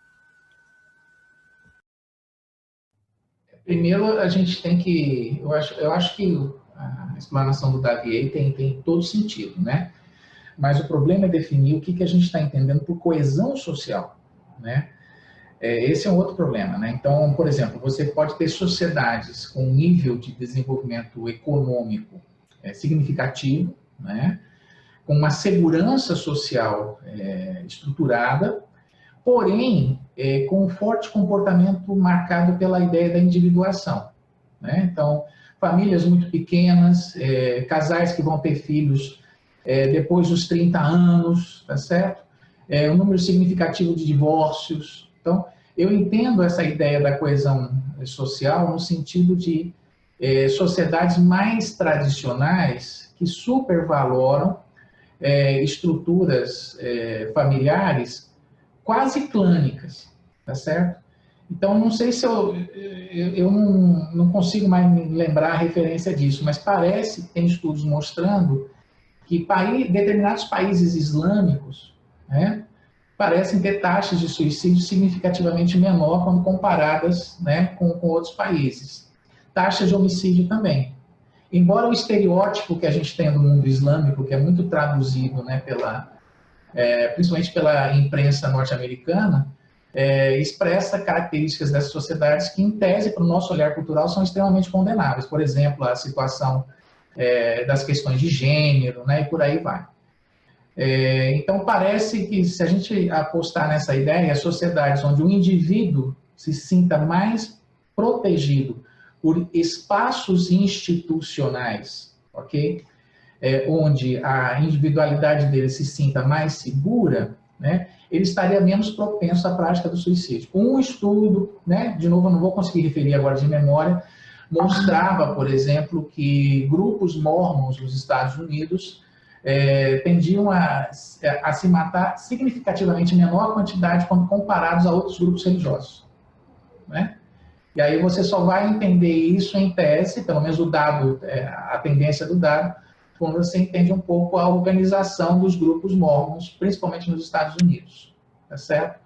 Primeiro, a gente tem que... Eu acho que a explanação do Davi tem todo sentido, né? Mas o problema é definir o que a gente está entendendo por coesão social, né? Esse é um outro problema, né? Então, por exemplo, você pode ter sociedades com um nível de desenvolvimento econômico significativo, né? Com uma segurança social estruturada, porém, com um forte comportamento marcado pela ideia da individuação, né? Então, famílias muito pequenas, casais que vão ter filhos depois dos 30 anos, tá certo? Um número significativo de divórcios. Então, eu entendo essa ideia da coesão social no sentido de sociedades mais tradicionais que supervaloram estruturas familiares quase clânicas, tá certo? Então, não sei se eu não consigo mais me lembrar a referência disso, mas parece que tem estudos mostrando que determinados países islâmicos, né, parecem ter taxas de suicídio significativamente menor quando comparadas, né, com outros países. Taxa de homicídio também. Embora o estereótipo que a gente tem do mundo islâmico, que é muito traduzido, né, principalmente pela imprensa norte-americana, expressa características dessas sociedades que, em tese, para o nosso olhar cultural, são extremamente condenáveis. Por exemplo, a situação das questões de gênero, né, e por aí vai. Então, parece que, se a gente apostar nessa ideia, sociedades onde o indivíduo se sinta mais protegido por espaços institucionais, ok? Onde a individualidade dele se sinta mais segura, né, ele estaria menos propenso à prática do suicídio. Um estudo, né, de novo, eu não vou conseguir referir agora de memória, mostrava, por exemplo, que grupos mormons nos Estados Unidos tendiam a se matar significativamente menor quantidade quando comparados a outros grupos religiosos, né? E aí você só vai entender isso em tese, pelo menos o dado, a tendência do dado, quando você entende um pouco a organização dos grupos mormons, principalmente nos Estados Unidos, tá certo?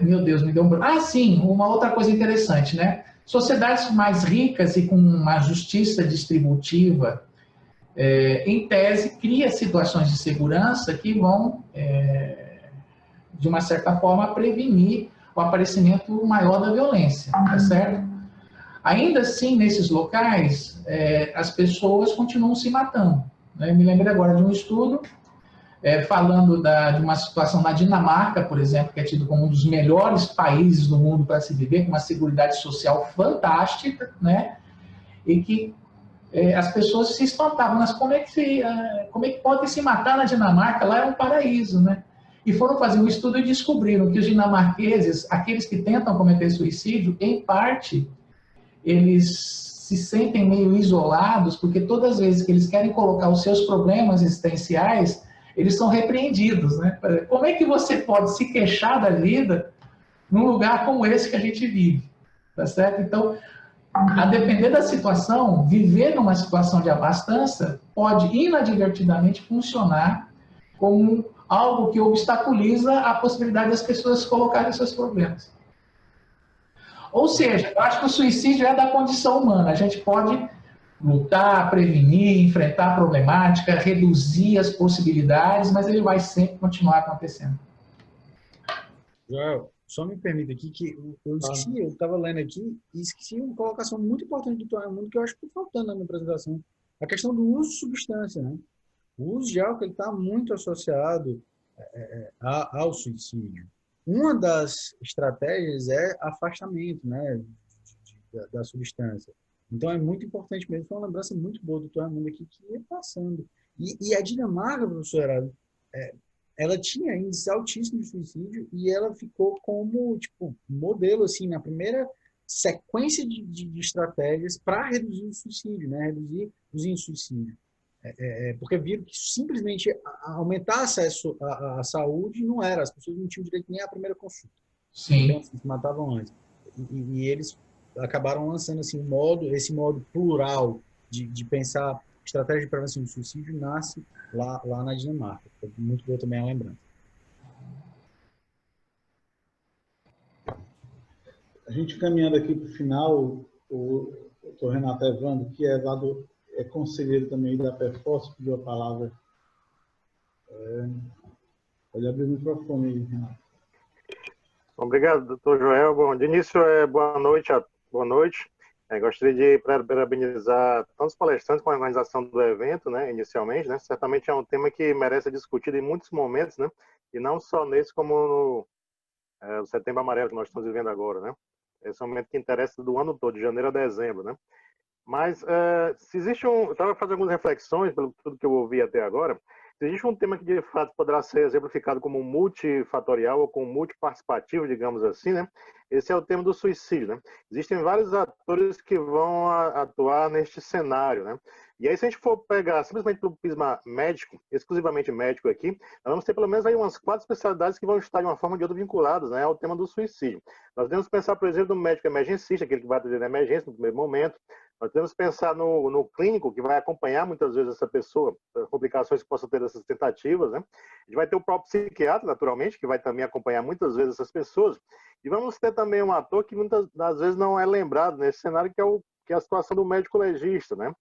Meu Deus, me deu um... Ah, sim, uma outra coisa interessante, né? Sociedades mais ricas e com uma justiça distributiva, em tese, cria situações de segurança que vão, de uma certa forma, prevenir o aparecimento maior da violência, tá certo? Ainda assim, nesses locais, as pessoas continuam se matando, né? Me lembrei agora de um estudo falando de uma situação na Dinamarca, por exemplo, que é tido como um dos melhores países do mundo para se viver, com uma seguridade social fantástica, né? E que as pessoas se espantavam, mas como é que pode se matar na Dinamarca? Lá é um paraíso, né? E foram fazer um estudo e descobriram que os dinamarqueses, aqueles que tentam cometer suicídio, em parte, eles se sentem meio isolados, porque todas as vezes que eles querem colocar os seus problemas existenciais, eles são repreendidos, né? Como é que você pode se queixar da vida num lugar como esse que a gente vive? Tá certo? Então, a depender da situação, viver numa situação de abastança pode inadvertidamente funcionar como algo que obstaculiza a possibilidade das pessoas colocarem seus problemas. Ou seja, eu acho que o suicídio é da condição humana. A gente pode lutar, prevenir, enfrentar a problemática, reduzir as possibilidades, mas ele vai sempre continuar acontecendo. Joel, só me permita aqui que eu esqueci, eu estava lendo aqui e esqueci uma colocação muito importante do Tom Raimundo que eu acho que está faltando na minha apresentação. A questão do uso de substância, né? O uso de álcool está muito associado ao suicídio. Uma das estratégias é afastamento, né, da substância. Então, é muito importante mesmo. Foi uma lembrança muito boa do Tom Raimundo aqui que ia passando. E a Dinamarca, professora, ela tinha índices altíssimos de suicídio e ela ficou como modelo assim, na primeira sequência de estratégias para reduzir o suicídio, né, reduzir os índices de suicídio. Porque viram que simplesmente aumentar acesso à saúde não era, as pessoas não tinham direito nem à primeira consulta. Sim. Então, assim, se matavam antes. E eles acabaram lançando assim, esse modo plural de pensar estratégia de prevenção do suicídio nasce lá na Dinamarca. Foi muito boa também a lembrança. A gente caminhando aqui para o final, o Dr. Renato Evandro, que é conselheiro também da Perforce, pediu a palavra. Pode abrir o microfone aí, Renato. Obrigado, doutor Joel. Bom, de início, boa noite. Gostaria de parabenizar tantos palestrantes com a organização do evento, né, inicialmente, né? Certamente é um tema que merece ser discutido em muitos momentos, né? E não só nesse, como no Setembro Amarelo que nós estamos vivendo agora, né? Esse é um momento que interessa do ano todo, de janeiro a dezembro, né? Mas se existe eu estava fazendo algumas reflexões pelo tudo que eu ouvi até agora. Se existe um tema que de fato poderá ser exemplificado como multifatorial ou como multiparticipativo, digamos assim, né? Esse é o tema do suicídio, né? Existem vários atores que vão atuar neste cenário, né? E aí, se a gente for pegar simplesmente pelo prisma médico, exclusivamente médico aqui, nós vamos ter pelo menos aí umas 4 especialidades que vão estar de uma forma ou de outra vinculadas, né, ao tema do suicídio. Nós devemos pensar, por exemplo, no médico emergencista, aquele que vai atender na emergência no primeiro momento. Nós devemos pensar no clínico, que vai acompanhar muitas vezes essa pessoa, complicações que possam ter dessas tentativas, né? A gente vai ter o próprio psiquiatra, naturalmente, que vai também acompanhar muitas vezes essas pessoas. E vamos ter também um ator que muitas das vezes não é lembrado nesse cenário, que é a situação do médico legista, né?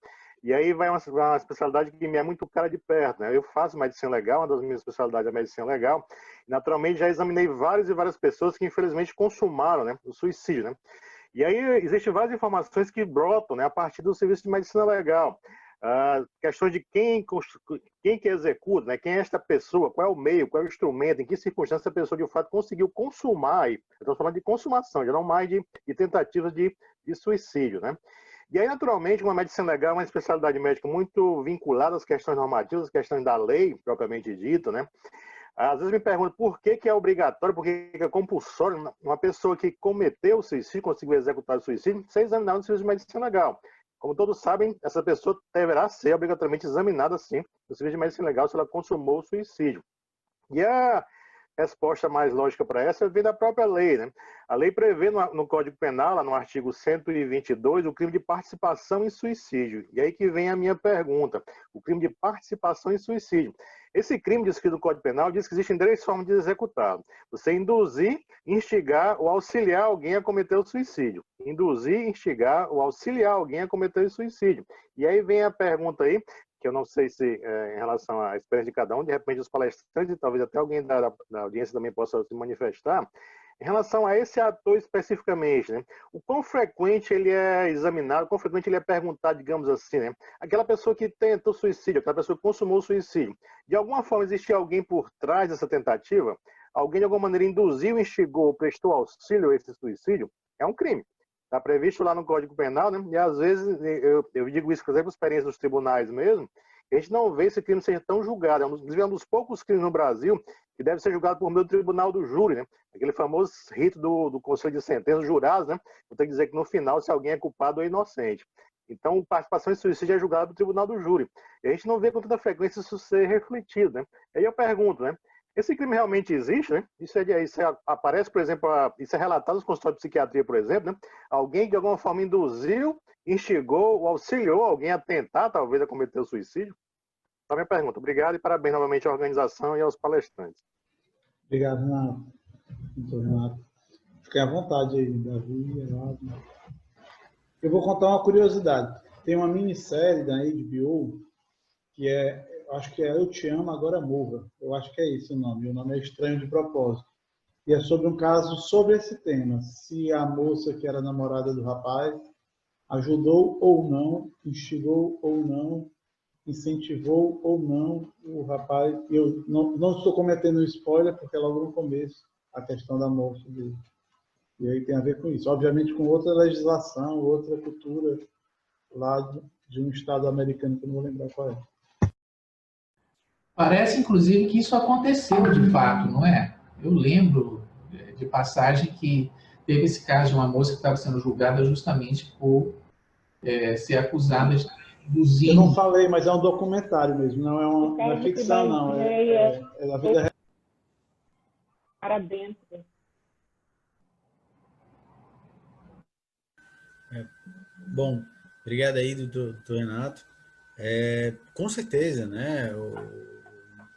E aí vai uma especialidade que me é muito cara de perto, né? Eu faço medicina legal, uma das minhas especialidades é medicina legal. E, naturalmente, já examinei várias e várias pessoas que, infelizmente, consumaram, né, o suicídio, né? E aí existem várias informações que brotam, né, a partir do serviço de medicina legal. questões de quem que executa, né? Quem é esta pessoa, qual é o meio, qual é o instrumento, em que circunstância a pessoa de fato conseguiu consumar. Estamos falando de consumação, já não mais de tentativas de suicídio, né? E aí, naturalmente, uma medicina legal é uma especialidade médica muito vinculada às questões normativas, às questões da lei, propriamente dita, né? Às vezes me perguntam por que é obrigatório, por que é compulsório uma pessoa que cometeu o suicídio, conseguiu executar o suicídio, ser examinada no serviço de medicina legal. Como todos sabem, essa pessoa deverá ser obrigatoriamente examinada, sim, no serviço de medicina legal se ela consumou o suicídio. E a resposta mais lógica para essa vem da própria lei, né? A lei prevê no Código Penal, lá no artigo 122, o crime de participação em suicídio. E aí que vem a minha pergunta, o crime de participação em suicídio. Esse crime descrito no Código Penal diz que existem 3 formas de executá-lo. Você induzir, instigar ou auxiliar alguém a cometer o suicídio. Induzir, instigar ou auxiliar alguém a cometer o suicídio. E aí vem a pergunta aí, que eu não sei se em relação à experiência de cada um, de repente os palestrantes e talvez até alguém da audiência também possa se manifestar, em relação a esse ator especificamente, né? O quão frequente ele é examinado, quão frequente ele é perguntado, digamos assim, né? Aquela pessoa que tentou suicídio, aquela pessoa que consumou o suicídio, de alguma forma existia alguém por trás dessa tentativa? Alguém de alguma maneira induziu, instigou, prestou auxílio a esse suicídio? É um crime. Está previsto lá no Código Penal, né? E às vezes, eu digo isso, por exemplo, experiência dos tribunais mesmo, a gente não vê esse crime ser tão julgado. Inclusive, é um dos poucos crimes no Brasil que deve ser julgado por meio do tribunal do júri, né? Aquele famoso rito do conselho de sentença, jurados, né? Vou ter que dizer que no final, se alguém é culpado ou inocente. Então, participação em suicídio é julgado pelo tribunal do júri. E a gente não vê com tanta frequência isso ser refletido, né? Aí eu pergunto, né? Esse crime realmente existe, né? Isso aparece, por exemplo, isso é relatado nos consultórios de psiquiatria, por exemplo, né? Alguém de alguma forma induziu, instigou ou auxiliou alguém a tentar, talvez, a cometer o suicídio? Então, minha pergunta. Obrigado e parabéns novamente à organização e aos palestrantes. Obrigado, Renato. Doutor Renato. Fiquem à vontade aí, Davi, Renato. Eu vou contar uma curiosidade. Tem uma minissérie da HBO que acho que é Eu Te Amo, Agora Morra. Eu acho que é esse o nome. O nome é estranho de propósito. E é sobre um caso sobre esse tema. Se a moça que era namorada do rapaz ajudou ou não, instigou ou não, incentivou ou não o rapaz. Eu não estou cometendo spoiler, porque é logo no começo a questão da morte dele. E aí tem a ver com isso. Obviamente com outra legislação, outra cultura lá de um estado americano, que eu não vou lembrar qual é. Parece, inclusive, que isso aconteceu de fato, não é? Eu lembro de passagem que teve esse caso de uma moça que estava sendo julgada justamente por ser acusada de induzir. Eu não falei, mas é um documentário mesmo, não é ficção, não. É da vida real. Para dentro. Bom, obrigado aí, doutor Renato. Com certeza, né?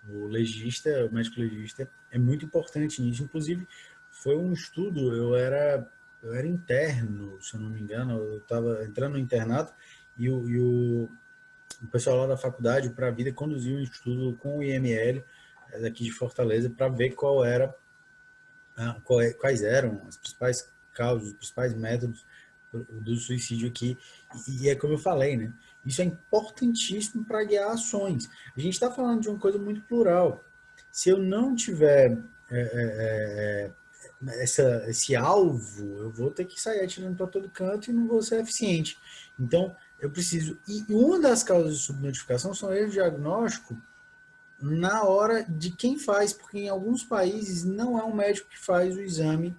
O legista, o médico legista é muito importante nisso. Inclusive, foi um estudo, eu era interno, se eu não me engano, eu estava entrando no internato e o pessoal lá da faculdade, para a vida, conduziu um estudo com o IML, daqui de Fortaleza, para ver quais eram as principais causas, os principais métodos do suicídio aqui. E é como eu falei, né? Isso é importantíssimo para guiar ações. A gente está falando de uma coisa muito plural. Se eu não tiver esse alvo, eu vou ter que sair atirando para todo canto e não vou ser eficiente. Então, eu preciso... E uma das causas de subnotificação são erros de diagnóstico na hora de quem faz, porque em alguns países não é um médico que faz o exame,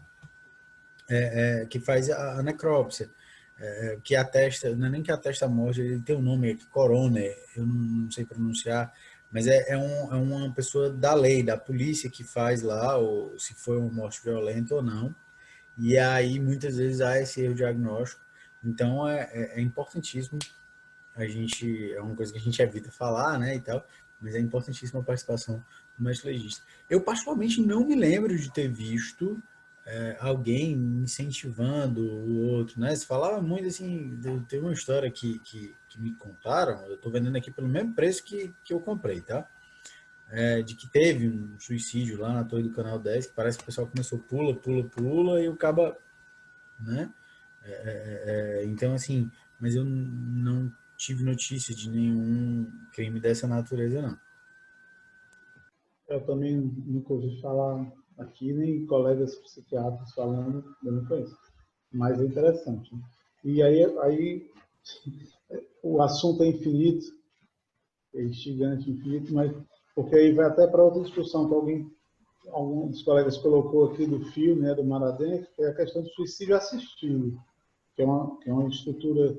que faz a necrópsia. Que atesta, não é nem que atesta a morte, ele tem um nome aqui, coroner, eu não sei pronunciar, mas é uma pessoa da lei, da polícia que faz lá, ou se foi uma morte violenta ou não, e aí muitas vezes há esse erro diagnóstico. Então é importantíssimo, é uma coisa que a gente evita falar, né, e tal, mas é importantíssima a participação do médico legista. Eu particularmente não me lembro de ter visto alguém incentivando o outro, né? Se falava muito assim, teve uma história que me contaram, eu estou vendendo aqui pelo mesmo preço que eu comprei, tá? De que teve um suicídio lá na torre do Canal 10, que parece que o pessoal começou pula, e o caba, né? Então, assim, mas eu não tive notícia de nenhum crime dessa natureza, não. Eu também nunca ouvi falar aqui, nem colegas psiquiatras falando, eu não conheço. Mas é interessante, né? E aí o assunto é infinito, é gigante, infinito, mas porque aí vai até para outra discussão que algum dos colegas colocou aqui do filme, né, do Maradena, que é a questão do suicídio assistido, que é uma estrutura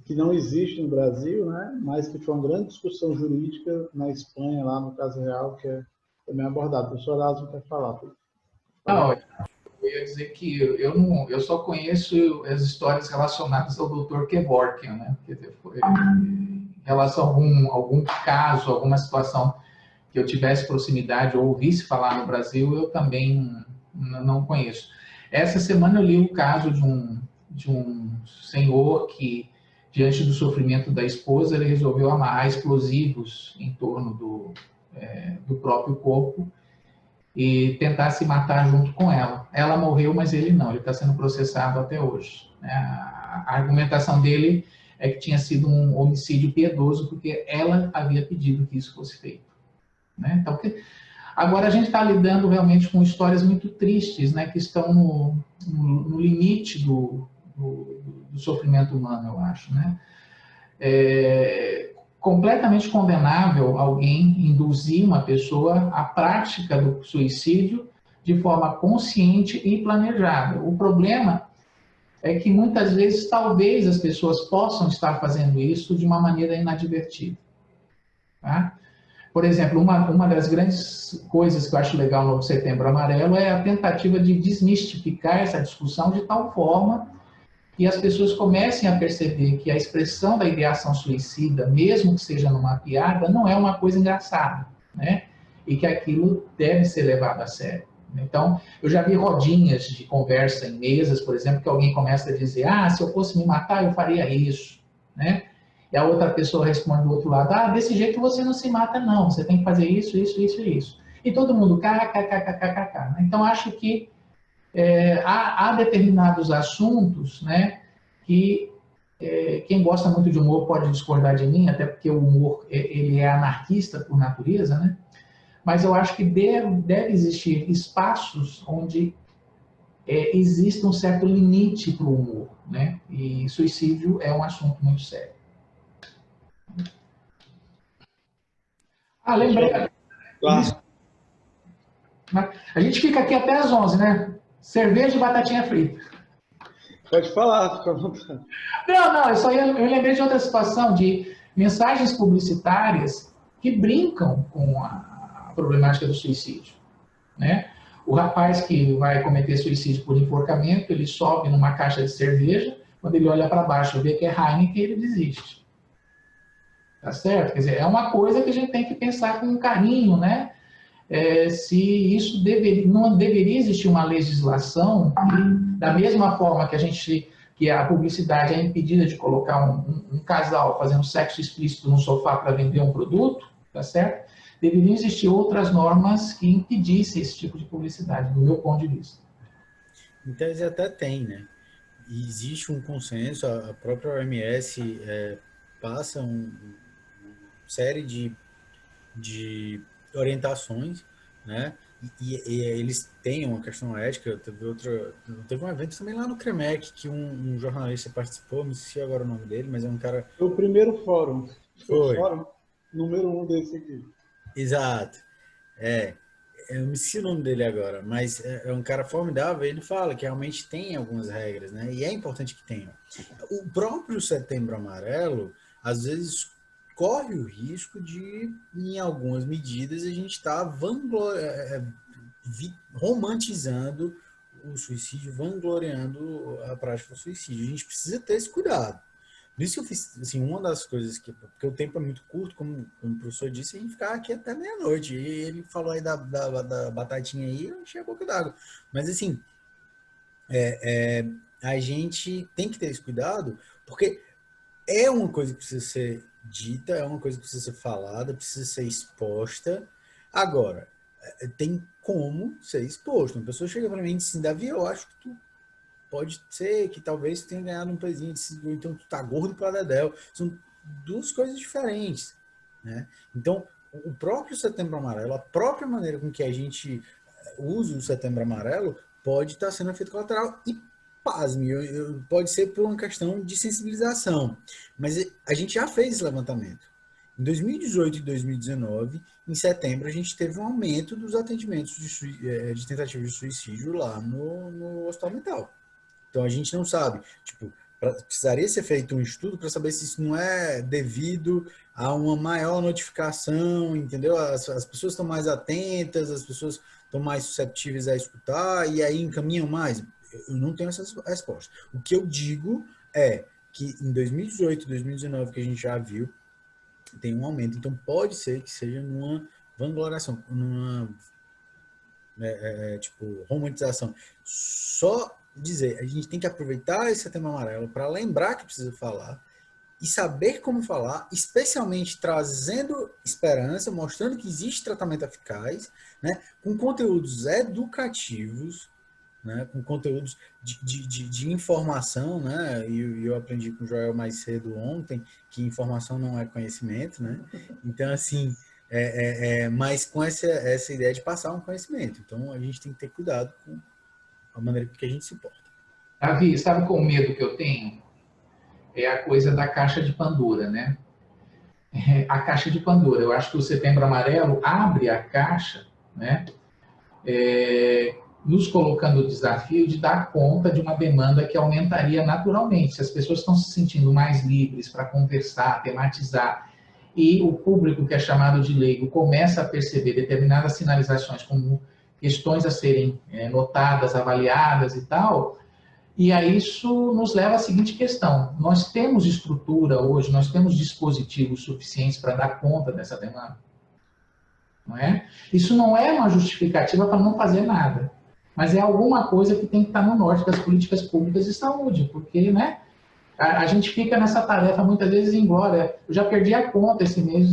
que não existe no Brasil, né, mas que foi uma grande discussão jurídica na Espanha, lá no caso real, que é também abordado. O professor Lázaro quer falar. Não, eu ia dizer que eu só conheço as histórias relacionadas ao Dr. Kevorkian, né? Em relação a algum caso, alguma situação que eu tivesse proximidade ou ouvisse falar no Brasil, eu também não conheço. Essa semana eu li o caso de um senhor que, diante do sofrimento da esposa, ele resolveu amarrar explosivos em torno do próprio corpo e tentar se matar junto com ela. Ela morreu, mas ele não, ele está sendo processado até hoje. A argumentação dele é que tinha sido um homicídio piedoso, porque ela havia pedido que isso fosse feito. Né? Então, agora a gente está lidando realmente com histórias muito tristes, né, que estão no limite do sofrimento humano, eu acho. Né? Completamente condenável alguém induzir uma pessoa à prática do suicídio de forma consciente e planejada. O problema é que muitas vezes, talvez, as pessoas possam estar fazendo isso de uma maneira inadvertida. Tá? Por exemplo, uma das grandes coisas que eu acho legal no Setembro Amarelo é a tentativa de desmistificar essa discussão de tal forma que as pessoas comecem a perceber que a expressão da ideação suicida, mesmo que seja numa piada, não é uma coisa engraçada, né? E que aquilo deve ser levado a sério. Então, eu já vi rodinhas de conversa em mesas, por exemplo, que alguém começa a dizer, se eu fosse me matar, eu faria isso, né? E a outra pessoa responde do outro lado, desse jeito você não se mata, não, você tem que fazer isso, isso, isso e isso. E todo mundo, kkkkkk. Então, acho que há determinados assuntos, né, que quem gosta muito de humor pode discordar de mim, até porque o humor ele é anarquista por natureza, né? Mas eu acho que deve existir espaços onde existe um certo limite para o humor, né? E suicídio é um assunto muito sério. Lembrei. Claro. A gente fica aqui até às 11, né? Cerveja e batatinha frita. Pode falar, fica à vontade. Não, eu lembrei de outra situação, de mensagens publicitárias que brincam com a problemática do suicídio. Né? O rapaz que vai cometer suicídio por enforcamento, ele sobe numa caixa de cerveja, quando ele olha para baixo, vê que é Heineken, ele desiste. Tá certo? Quer dizer, é uma coisa que a gente tem que pensar com carinho, né? Se isso não deveria existir uma legislação que, da mesma forma que a publicidade é impedida de colocar um casal fazendo sexo explícito no sofá para vender um produto, tá certo? Deveriam existir outras normas que impedissem esse tipo de publicidade, do meu ponto de vista. Em tese até tem, né? E existe um consenso, a própria OMS passa uma série de orientações, né? E eles têm uma questão ética. Teve um evento também lá no CREMEC que um jornalista participou, não sei agora o nome dele, mas é um cara... Foi o primeiro fórum. Foi. O fórum número 1 desse aqui. Exato. Eu me esqueci o nome dele agora, mas é um cara formidável. Ele fala que realmente tem algumas regras, né? E é importante que tenha. O próprio Setembro Amarelo, às vezes, corre o risco de, em algumas medidas, a gente estar romantizando o suicídio, vangloriando a prática do suicídio. A gente precisa ter esse cuidado. Por isso que eu fiz, assim, uma das coisas porque o tempo é muito curto, como o professor disse, a gente ficar aqui até meia-noite. E ele falou aí da batatinha aí, eu enchi a boca d'água. Mas, assim, a gente tem que ter esse cuidado, porque é uma coisa que precisa ser dita, é uma coisa que precisa ser falada, precisa ser exposta. Agora, tem como ser exposto. Uma pessoa chega para mim e diz assim, Davi, eu acho que tu pode ser que talvez tenha ganhado um pezinho, ou então tu tá gordo pra dedéu. duas coisas diferentes, né? Então, o próprio Setembro Amarelo, a própria maneira com que a gente usa o Setembro Amarelo pode estar sendo efeito colateral e, pasme, pode ser por uma questão de sensibilização. Mas a gente já fez esse levantamento. Em 2018 e 2019, em setembro, a gente teve um aumento dos atendimentos de tentativa de suicídio lá no hospital mental. Então, a gente não sabe, tipo, precisaria ser feito um estudo para saber se isso não é devido a uma maior notificação, entendeu? As pessoas estão mais atentas, as pessoas estão mais susceptíveis a escutar e aí encaminham mais. Eu não tenho essa resposta. O que eu digo é que em 2018, 2019, que a gente já viu, tem um aumento. Então, pode ser que seja numa vangloriação, numa tipo, romantização. Só dizer, a gente tem que aproveitar esse Setembro Amarelo para lembrar que precisa falar e saber como falar, especialmente trazendo esperança, mostrando que existe tratamento eficaz, né, com conteúdos educativos, né, com conteúdos de informação, né, e eu aprendi com o Joel mais cedo ontem que informação não é conhecimento, né, então assim, mas com essa ideia de passar um conhecimento, então a gente tem que ter cuidado com a maneira que a gente se porta. Davi, sabe qual o medo que eu tenho? É a coisa da caixa de Pandora, né? A caixa de Pandora. Eu acho que o Setembro Amarelo abre a caixa, né? Nos colocando o desafio de dar conta de uma demanda que aumentaria naturalmente. Se as pessoas estão se sentindo mais livres para conversar, tematizar, e o público que é chamado de leigo começa a perceber determinadas sinalizações como questões a serem notadas, avaliadas e tal, e aí isso nos leva à seguinte questão: nós temos estrutura hoje, nós temos dispositivos suficientes para dar conta dessa demanda? Não é? Isso não é uma justificativa para não fazer nada, mas é alguma coisa que tem que estar no norte das políticas públicas de saúde, porque, né, a gente fica nessa tarefa muitas vezes embora. Eu já perdi a conta esse mês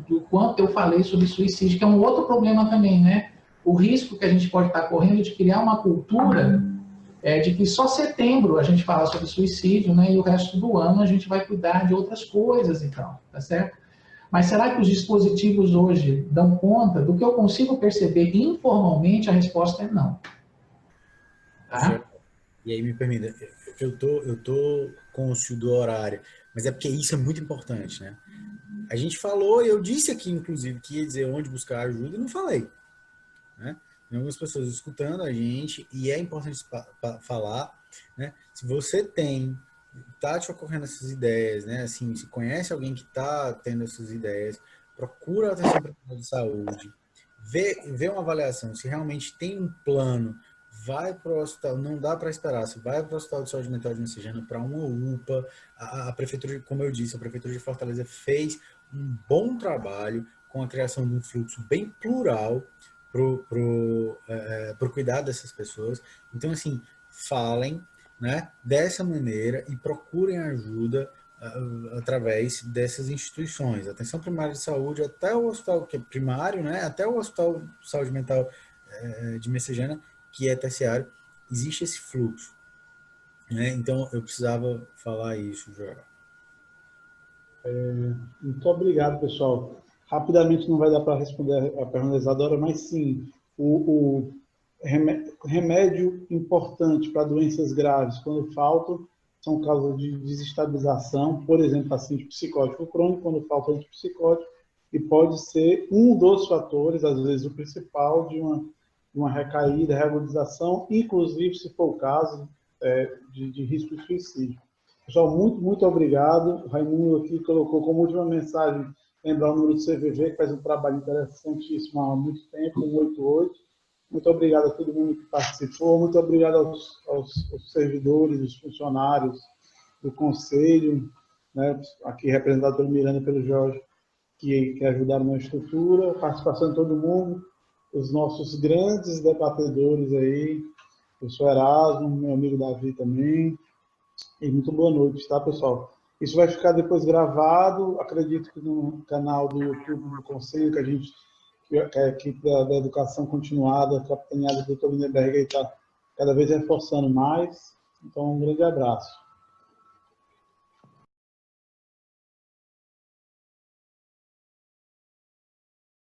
do quanto eu falei sobre suicídio, que é um outro problema também, né? O risco que a gente pode estar correndo de criar uma cultura de que só setembro a gente fala sobre suicídio, né? E o resto do ano a gente vai cuidar de outras coisas, então, tá certo? Mas será que os dispositivos hoje dão conta? Do que eu consigo perceber informalmente, a resposta é não. Tá? E aí me permita, eu tô com o fio do horário, mas é porque isso é muito importante, né? A gente falou, e eu disse aqui, inclusive, que ia dizer onde buscar ajuda e não falei, né? Tem algumas pessoas escutando a gente e é importante falar, né? Se você tá te ocorrendo essas ideias, né? Assim, se conhece alguém que tá tendo essas ideias, procura a atenção profissional de saúde, vê uma avaliação, se realmente tem um plano, vai para o hospital, não dá para esperar, você vai para o Hospital de Saúde Mental de Messejana, para uma UPA, a prefeitura, como eu disse, a prefeitura de Fortaleza fez um bom trabalho com a criação de um fluxo bem plural pro cuidado dessas pessoas. Então, assim, falem, né, dessa maneira e procurem ajuda através dessas instituições. Atenção primária de saúde, até o hospital que é primário, né, até o Hospital de Saúde Mental de Messejana, que é terciário, existe esse fluxo, né? Então, eu precisava falar isso, Joel. Muito obrigado, pessoal. Rapidamente, não vai dar para responder a pergunta da Isadora, mas sim, o remédio importante para doenças graves, quando faltam, são causas de desestabilização, por exemplo, paciente psicótico crônico, quando falta antipsicótico, e pode ser um dos fatores, às vezes o principal, de uma recaída, reagudização, inclusive, se for o caso, de risco de suicídio. Pessoal, muito obrigado. O Raimundo aqui colocou como última mensagem lembrar o número do CVV, que faz um trabalho interessantíssimo há muito tempo, 188. Muito obrigado a todo mundo que participou, muito obrigado aos servidores, os funcionários do Conselho, né, aqui representado pelo Miranda e pelo Jorge, que ajudaram na estrutura, participação de todo mundo, os nossos grandes debatedores aí, o professor Erasmo, meu amigo Davi também, e muito boa noite, tá, pessoal? Isso vai ficar depois gravado, acredito que no canal do YouTube do Conselho, que a equipe da educação continuada, capitaneada do Dr. Lindenberg, está cada vez reforçando mais. Então, um grande abraço.